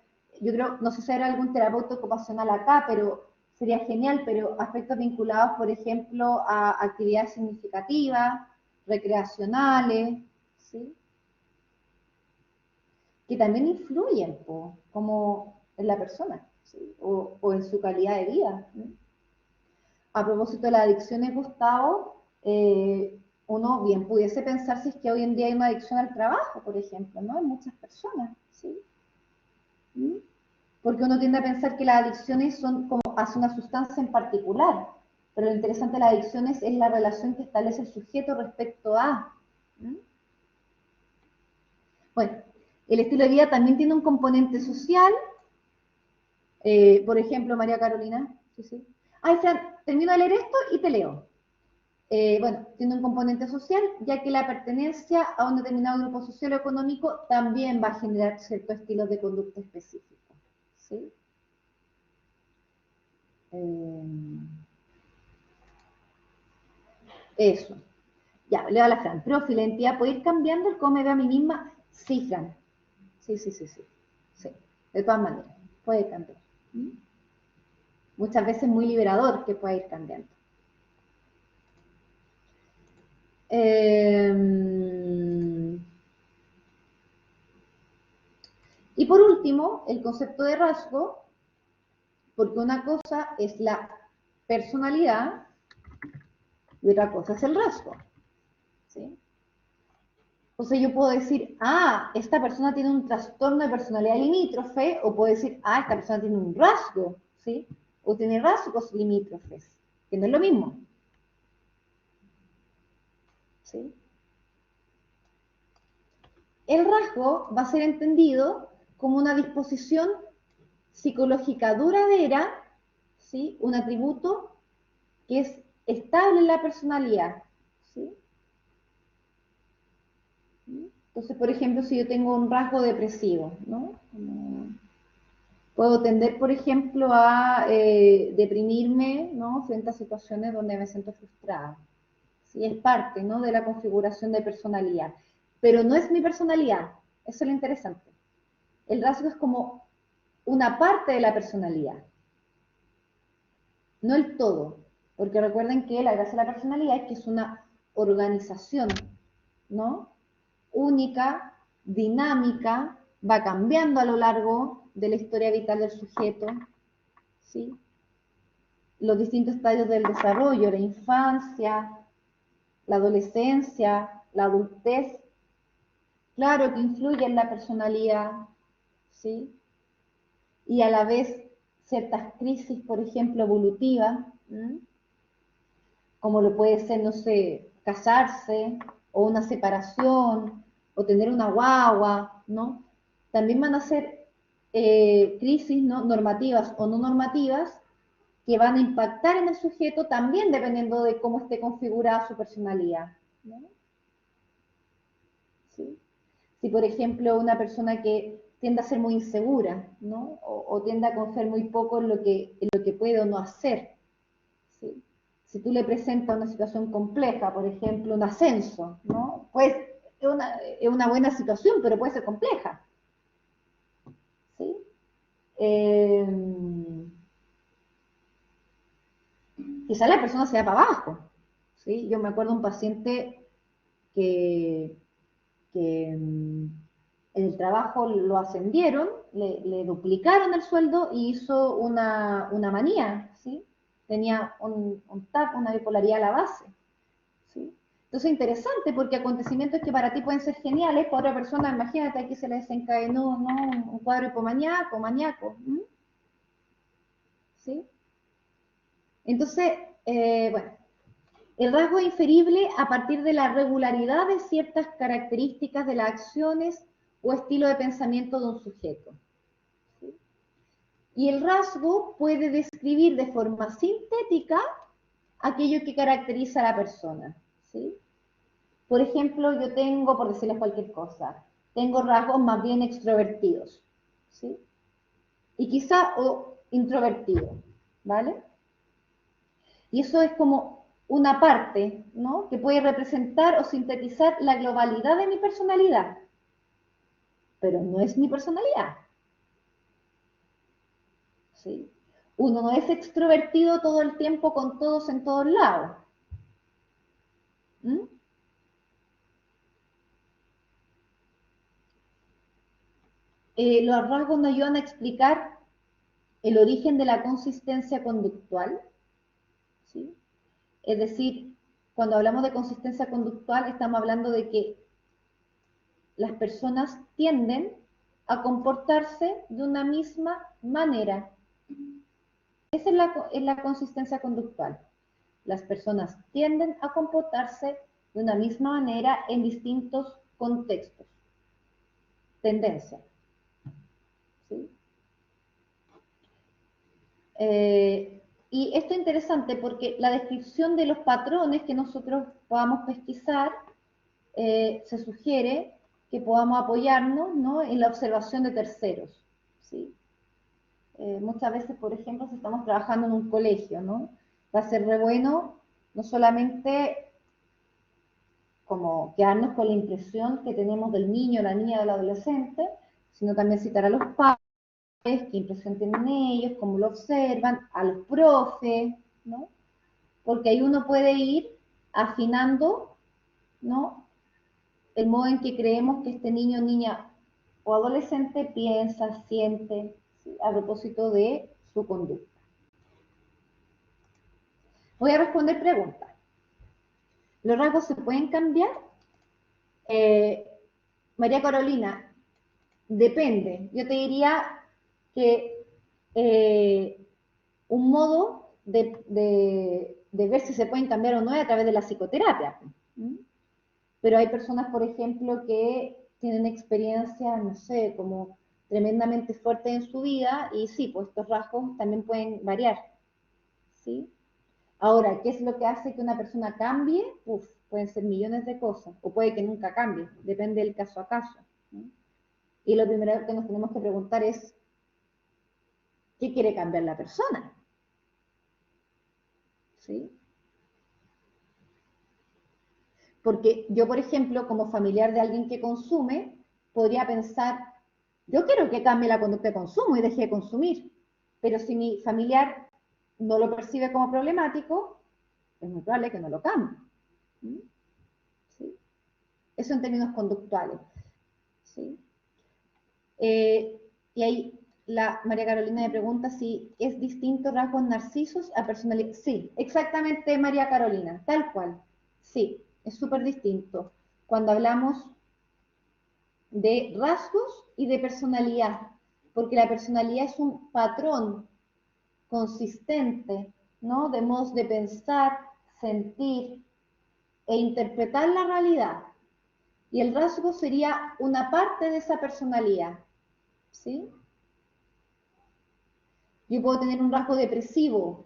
yo creo, no sé si habrá algún terapeuta ocupacional acá, pero sería genial, pero aspectos vinculados, por ejemplo, a actividades significativas, recreacionales, ¿sí? Que también influyen, como en la persona, ¿sí? O en su calidad de vida, ¿sí? A propósito de las adicciones, Gustavo, uno bien pudiese pensar si es que hoy en día hay una adicción al trabajo, por ejemplo, ¿no? En muchas personas, ¿sí? ¿Mm? Porque uno tiende a pensar que las adicciones son como hacia una sustancia en particular, pero lo interesante de las adicciones es la relación que establece el sujeto respecto a. ¿Mm? Bueno, el estilo de vida también tiene un componente social, por ejemplo, María Carolina, sí, sí. Ay, Fran, termino de leer esto y te leo. Bueno, tiene un componente social, ya que la pertenencia a un determinado grupo social o económico también va a generar ciertos estilos de conducta específicos, ¿sí? Eso. Ya, leo a la Fran. Profe, la entidad puede ir cambiando el cómo me veo a mí misma. Sí, Fran. Sí, sí, sí, sí. Sí. De todas maneras, puede cambiar. ¿Mm? Muchas veces muy liberador que pueda ir cambiando. Y por último, el concepto de rasgo, porque una cosa es la personalidad y otra cosa es el rasgo, ¿sí? Entonces yo puedo decir, ah, esta persona tiene un trastorno de personalidad limítrofe, o puedo decir, ah, esta persona tiene un rasgo, ¿sí? O tiene rasgos limítrofes, que no es lo mismo, ¿sí? El rasgo va a ser entendido como una disposición psicológica duradera, ¿sí? Un atributo que es estable en la personalidad, ¿sí? Entonces, por ejemplo, si yo tengo un rasgo depresivo, ¿no? Puedo tender, por ejemplo, a deprimirme, ¿no? Frente a situaciones donde me siento frustrada. ¿Sí? Es parte, ¿no? De la configuración de personalidad. Pero no es mi personalidad, eso es lo interesante. El rasgo es como una parte de la personalidad, no el todo. Porque recuerden que la gracia de la personalidad es que es una organización, ¿no? Única, dinámica, va cambiando a lo largo de la historia vital del sujeto, ¿sí? Los distintos estadios del desarrollo, la infancia, la adolescencia, la adultez, claro que influye en la personalidad, ¿sí? Y a la vez ciertas crisis, por ejemplo, evolutivas, ¿sí? Como lo puede ser, no sé, casarse, o una separación, o tener una guagua, ¿no? También van a ser crisis, ¿no? Normativas o no normativas, que van a impactar en el sujeto también dependiendo de cómo esté configurada su personalidad, ¿no? ¿Sí? Si, por ejemplo, una persona que tiende a ser muy insegura, ¿no? O tiende a confiar muy poco en lo que puede o no hacer, ¿sí? Si tú le presentas una situación compleja, por ejemplo, un ascenso, ¿no? Pues es una buena situación, pero puede ser compleja, ¿sí? Eh, Quizá la persona se va para abajo, ¿sí? Yo me acuerdo de un paciente que en el trabajo lo ascendieron, le duplicaron el sueldo y hizo una manía, ¿sí? Tenía un TAP, una bipolaridad a la base, ¿sí? Entonces, interesante, porque acontecimientos que para ti pueden ser geniales, para otra persona, imagínate, aquí se le desencadenó, ¿no? Un cuadro hipomaníaco, maníaco, ¿sí? Entonces, bueno, el rasgo es inferible a partir de la regularidad de ciertas características de las acciones o estilo de pensamiento de un sujeto, ¿sí? Y el rasgo puede describir de forma sintética aquello que caracteriza a la persona, ¿sí? Por ejemplo, yo tengo, por decirles cualquier cosa, tengo rasgos más bien extrovertidos, ¿sí? Y quizá o introvertido, ¿vale? Y eso es como una parte, ¿no? Que puede representar o sintetizar la globalidad de mi personalidad, pero no es mi personalidad, ¿sí? Uno no es extrovertido todo el tiempo con todos en todos lados. ¿Mm? Los rasgos nos ayudan a explicar el origen de la consistencia conductual, ¿sí? Es decir, cuando hablamos de consistencia conductual estamos hablando de que las personas tienden a comportarse de una misma manera. Esa es la consistencia conductual. Las personas tienden a comportarse de una misma manera en distintos contextos. Tendencia. ¿Sí? Y esto es interesante porque la descripción de los patrones que nosotros podamos pesquisar se sugiere que podamos apoyarnos, ¿no?, en la observación de terceros. ¿Sí? Muchas veces, por ejemplo, si estamos trabajando en un colegio, ¿no?, va a ser re bueno no solamente como quedarnos con la impresión que tenemos del niño, la niña, del adolescente, sino también citar a los padres, qué impresión tienen ellos, cómo lo observan, a los profes, ¿no? Porque ahí uno puede ir afinando, ¿no?, el modo en que creemos que este niño, niña o adolescente piensa, siente, ¿sí?, a propósito de su conducta. Voy a responder preguntas. ¿Los rasgos se pueden cambiar? María Carolina, depende. Yo te diría que un modo de ver si se pueden cambiar o no es a través de la psicoterapia. ¿Mm? Pero hay personas, por ejemplo, que tienen experiencias, no sé, como tremendamente fuertes en su vida y sí, pues estos rasgos también pueden variar. ¿Sí? Ahora, ¿qué es lo que hace que una persona cambie? Uf, pueden ser millones de cosas, o puede que nunca cambie, depende del caso a caso, ¿no? Y lo primero que nos tenemos que preguntar es, ¿qué quiere cambiar la persona? ¿Sí? Porque yo, por ejemplo, como familiar de alguien que consume, podría pensar, yo quiero que cambie la conducta de consumo y deje de consumir, pero si mi familiar no lo percibe como problemático, es muy probable que no lo cambie. ¿Sí? Eso en términos conductuales. ¿Sí? Y ahí la María Carolina me pregunta si es distinto rasgos narcisos a personalidad. Sí, exactamente, María Carolina, tal cual. Sí, es súper distinto. Cuando hablamos de rasgos y de personalidad, porque la personalidad es un patrón consistente, ¿no?, de modos de pensar, sentir e interpretar la realidad. Y el rasgo sería una parte de esa personalidad, ¿sí? Yo puedo tener un rasgo depresivo,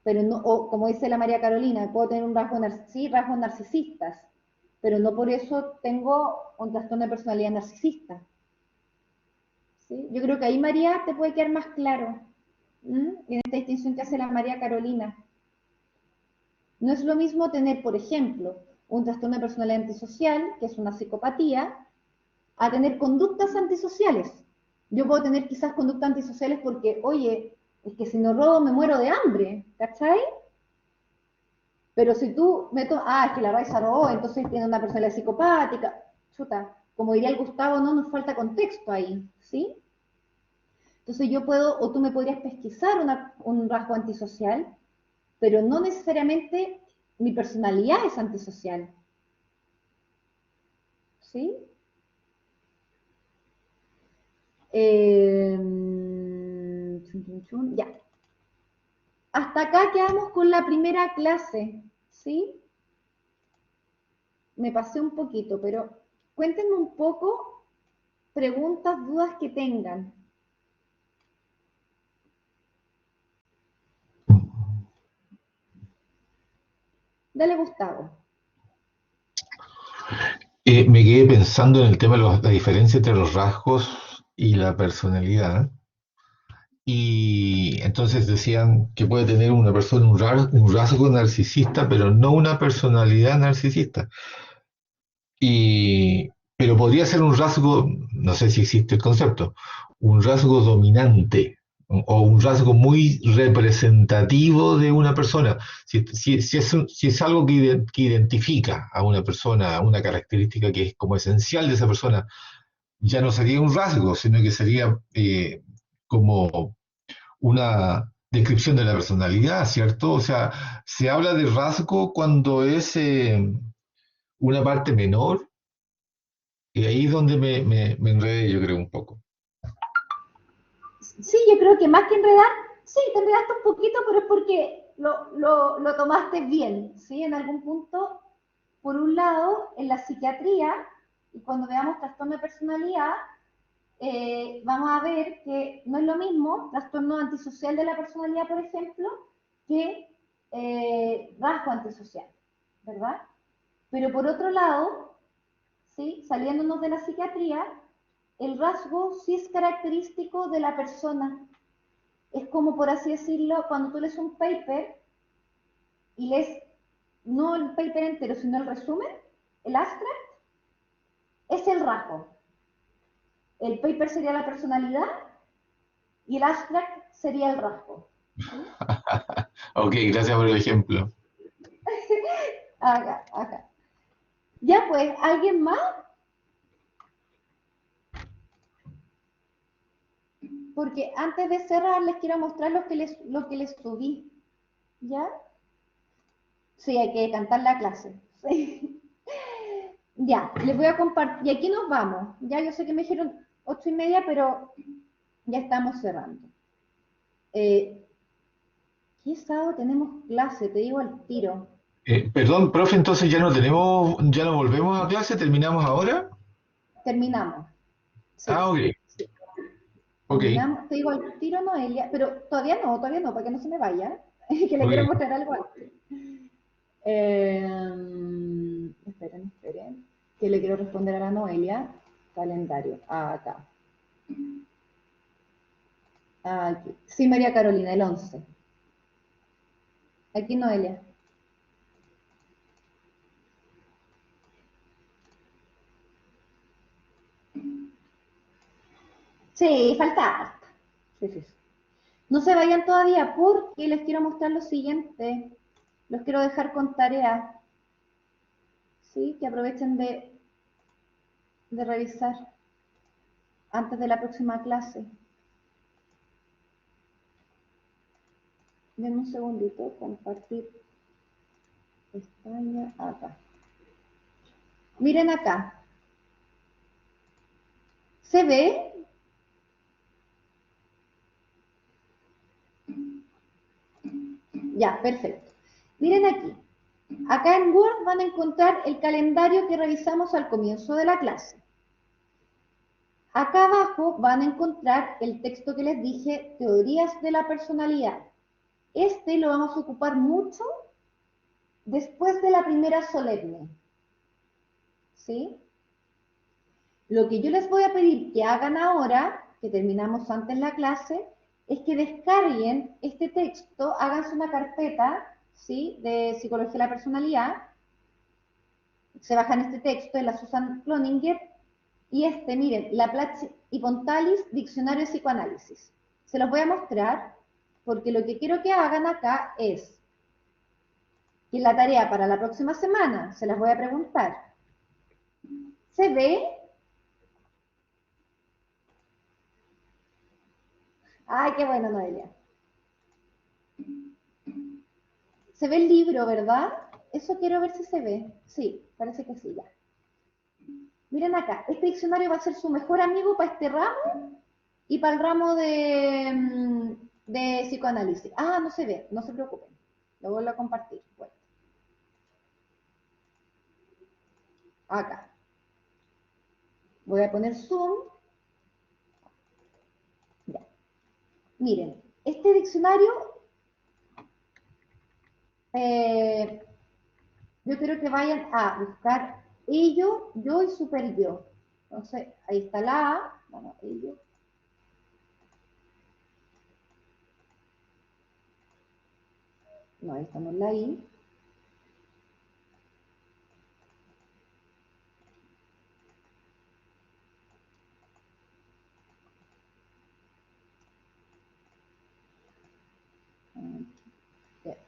pero no, o como dice la María Carolina, puedo tener un rasgo, sí, rasgos narcisistas, pero no por eso tengo un trastorno de personalidad narcisista. ¿Sí? Yo creo que ahí, María, te puede quedar más claro, en esta distinción que hace la María Carolina. No es lo mismo tener, por ejemplo, un trastorno de personalidad antisocial, que es una psicopatía, a tener conductas antisociales. Yo puedo tener quizás conductas antisociales porque, oye, es que si no robo me muero de hambre, ¿cachai? Pero si tú es que la Raiza robó, entonces tiene una personalidad psicopática, chuta, como diría el Gustavo, no nos falta contexto ahí, ¿sí? Entonces yo puedo, o tú me podrías pesquisar un rasgo antisocial, pero no necesariamente mi personalidad es antisocial, ¿sí? Ya. Hasta acá quedamos con la primera clase, ¿sí? Me pasé un poquito, pero cuéntenme un poco, preguntas, dudas que tengan. Dale, Gustavo. Me quedé pensando en el tema de la diferencia entre los rasgos y la personalidad. Y entonces decían que puede tener una persona un rasgo narcisista, pero no una personalidad narcisista. Pero podría ser un rasgo, no sé si existe el concepto, un rasgo dominante o un rasgo muy representativo de una persona. Si es algo que identifica a una persona, una característica que es como esencial de esa persona, ya no sería un rasgo, sino que sería como una descripción de la personalidad, ¿cierto? O sea, se habla de rasgo cuando es una parte menor, y ahí es donde me enredé, yo creo, un poco. Sí, yo creo que más que enredar, sí, te enredaste un poquito, pero es porque lo tomaste bien, ¿sí? En algún punto, por un lado, en la psiquiatría, y cuando veamos trastorno de personalidad, vamos a ver que no es lo mismo trastorno antisocial de la personalidad, por ejemplo, que rasgo antisocial, ¿verdad? Pero por otro lado, ¿sí? Saliéndonos de la psiquiatría, el rasgo sí es característico de la persona. Es como, por así decirlo, cuando tú lees un paper y lees no el paper entero, sino el resumen, el abstract, es el rasgo. El paper sería la personalidad y el abstract sería el rasgo. ¿Sí? Ok, gracias por el ejemplo. Acá, acá. Ya pues, ¿alguien más? Porque antes de cerrar les quiero mostrar lo que les subí. ¿Ya? Sí, hay que cantar la clase. Sí. Ya, les voy a compartir. Y aquí nos vamos. Ya, yo sé que me dijeron 8:30, pero ya estamos cerrando. Eh, ¿Qué sábado tenemos clase? Te digo al tiro. Perdón, profe, entonces ya no volvemos a clase, terminamos ahora. Terminamos. Ah, Sí, ok, sí. ok, Terminamos. Te digo al tiro, Noelia. Pero todavía no, para que no se me vaya. Que le quiero ok. mostrar algo antes. Esperen. Que le quiero responder a la Noelia. Calendario. Acá. Aquí. Sí, María Carolina, el 11. Aquí Noelia. Sí, falta harto. Sí, sí, sí. No se vayan todavía porque les quiero mostrar lo siguiente. Los quiero dejar con tarea. ¿Sí? Que aprovechen de revisar antes de la próxima clase. Denme un segundito, compartir pestaña acá. Miren acá. ¿Se ve? Ya, perfecto. Miren aquí. Acá en Word van a encontrar el calendario que revisamos al comienzo de la clase. Acá abajo van a encontrar el texto que les dije, teorías de la personalidad. Este lo vamos a ocupar mucho después de la primera solemne. ¿Sí? Lo que yo les voy a pedir que hagan ahora, que terminamos antes la clase, es que descarguen este texto, háganse una carpeta, ¿sí? De psicología de la personalidad, se bajan este texto de la Susan Cloninger y miren, la Platzi y Pontalis, Diccionario de Psicoanálisis. Se los voy a mostrar porque lo que quiero que hagan acá es que la tarea para la próxima semana, se las voy a preguntar, ¿se ve? Ay, qué bueno, Noelia. Se ve el libro, ¿verdad? Eso quiero ver si se ve. Sí, parece que sí, ya. Miren acá, este diccionario va a ser su mejor amigo para este ramo y para el ramo de psicoanálisis. Ah, no se ve, no se preocupen. Lo vuelvo a compartir. Bueno, acá. Voy a poner zoom. Ya. Miren, este diccionario, yo quiero que vayan a buscar. ello, yo y super yo. Entonces, ahí está la A, bueno, ello. No, ahí estamos la I.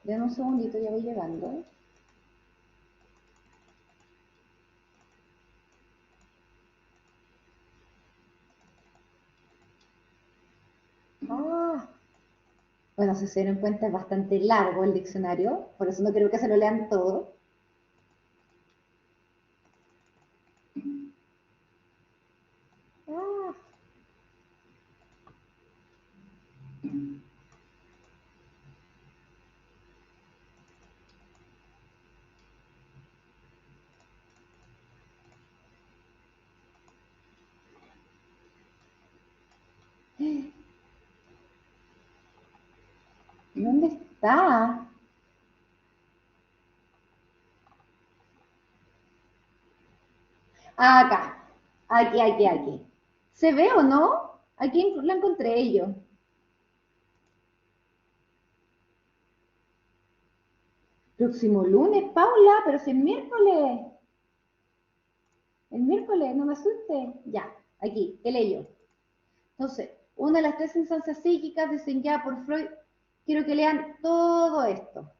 Denme un segundito, ya voy llegando. Ah, bueno, si se dieron cuenta es bastante largo el diccionario, por eso no creo que se lo lean todo. Ah. ¿Dónde está? Ah, acá. Aquí. ¿Se ve o no? Aquí la encontré yo. Próximo lunes, Paula, pero si es miércoles. El miércoles, no me asuste. Ya, aquí, el ello. Entonces, una de las tres instancias psíquicas diseñadas por Freud. Quiero que lean todo esto.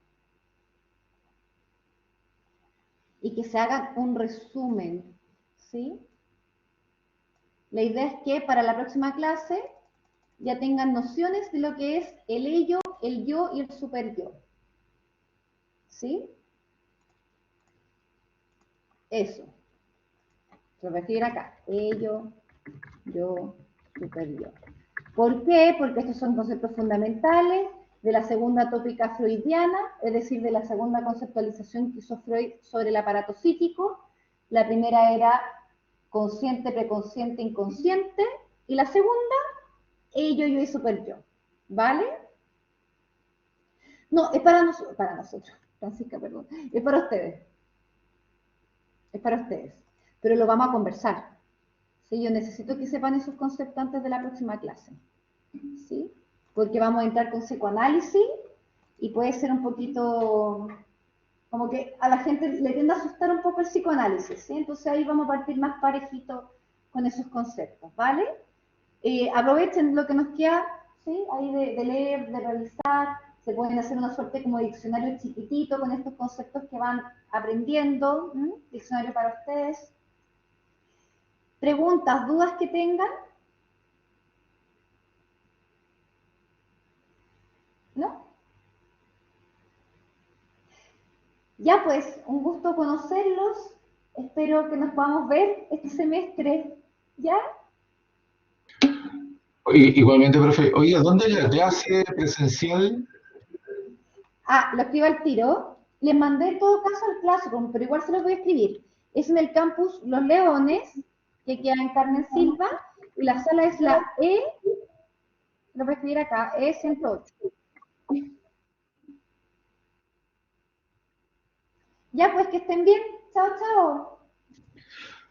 Y que se hagan un resumen, ¿sí? La idea es que para la próxima clase ya tengan nociones de lo que es el ello, el yo y el super yo. ¿Sí? Eso. Repetir acá. Ello, yo, super yo. ¿Por qué? Porque estos son conceptos fundamentales de la segunda tópica freudiana, es decir, de la segunda conceptualización que hizo Freud sobre el aparato psíquico. La primera era consciente, preconsciente, inconsciente. Y la segunda, ello, yo y super yo. ¿Vale? No, es para nosotros, Francisca, perdón. Es para ustedes. Es para ustedes. Pero lo vamos a conversar. ¿Sí? Yo necesito que sepan esos conceptos antes de la próxima clase. ¿Sí? Porque vamos a entrar con psicoanálisis y puede ser un poquito, como que a la gente le tiende a asustar un poco el psicoanálisis, ¿sí? Entonces ahí vamos a partir más parejito con esos conceptos, ¿vale? Aprovechen lo que nos queda, ¿sí? Ahí de leer, de revisar, se pueden hacer una suerte como diccionario chiquitito con estos conceptos que van aprendiendo, ¿m? Diccionario para ustedes. Preguntas, dudas que tengan, ¿no? Ya pues, un gusto conocerlos. Espero que nos podamos ver este semestre. ¿Ya? Igualmente, profe. Oiga, ¿dónde es la clase presencial? Ah, lo escribo al tiro. Les mandé en todo caso al Classroom, pero igual se los voy a escribir. Es en el campus Los Leones, que queda en Carmen Silva, y la sala es la E, lo voy a escribir acá, E108. Ya pues, que estén bien. Chao, chao.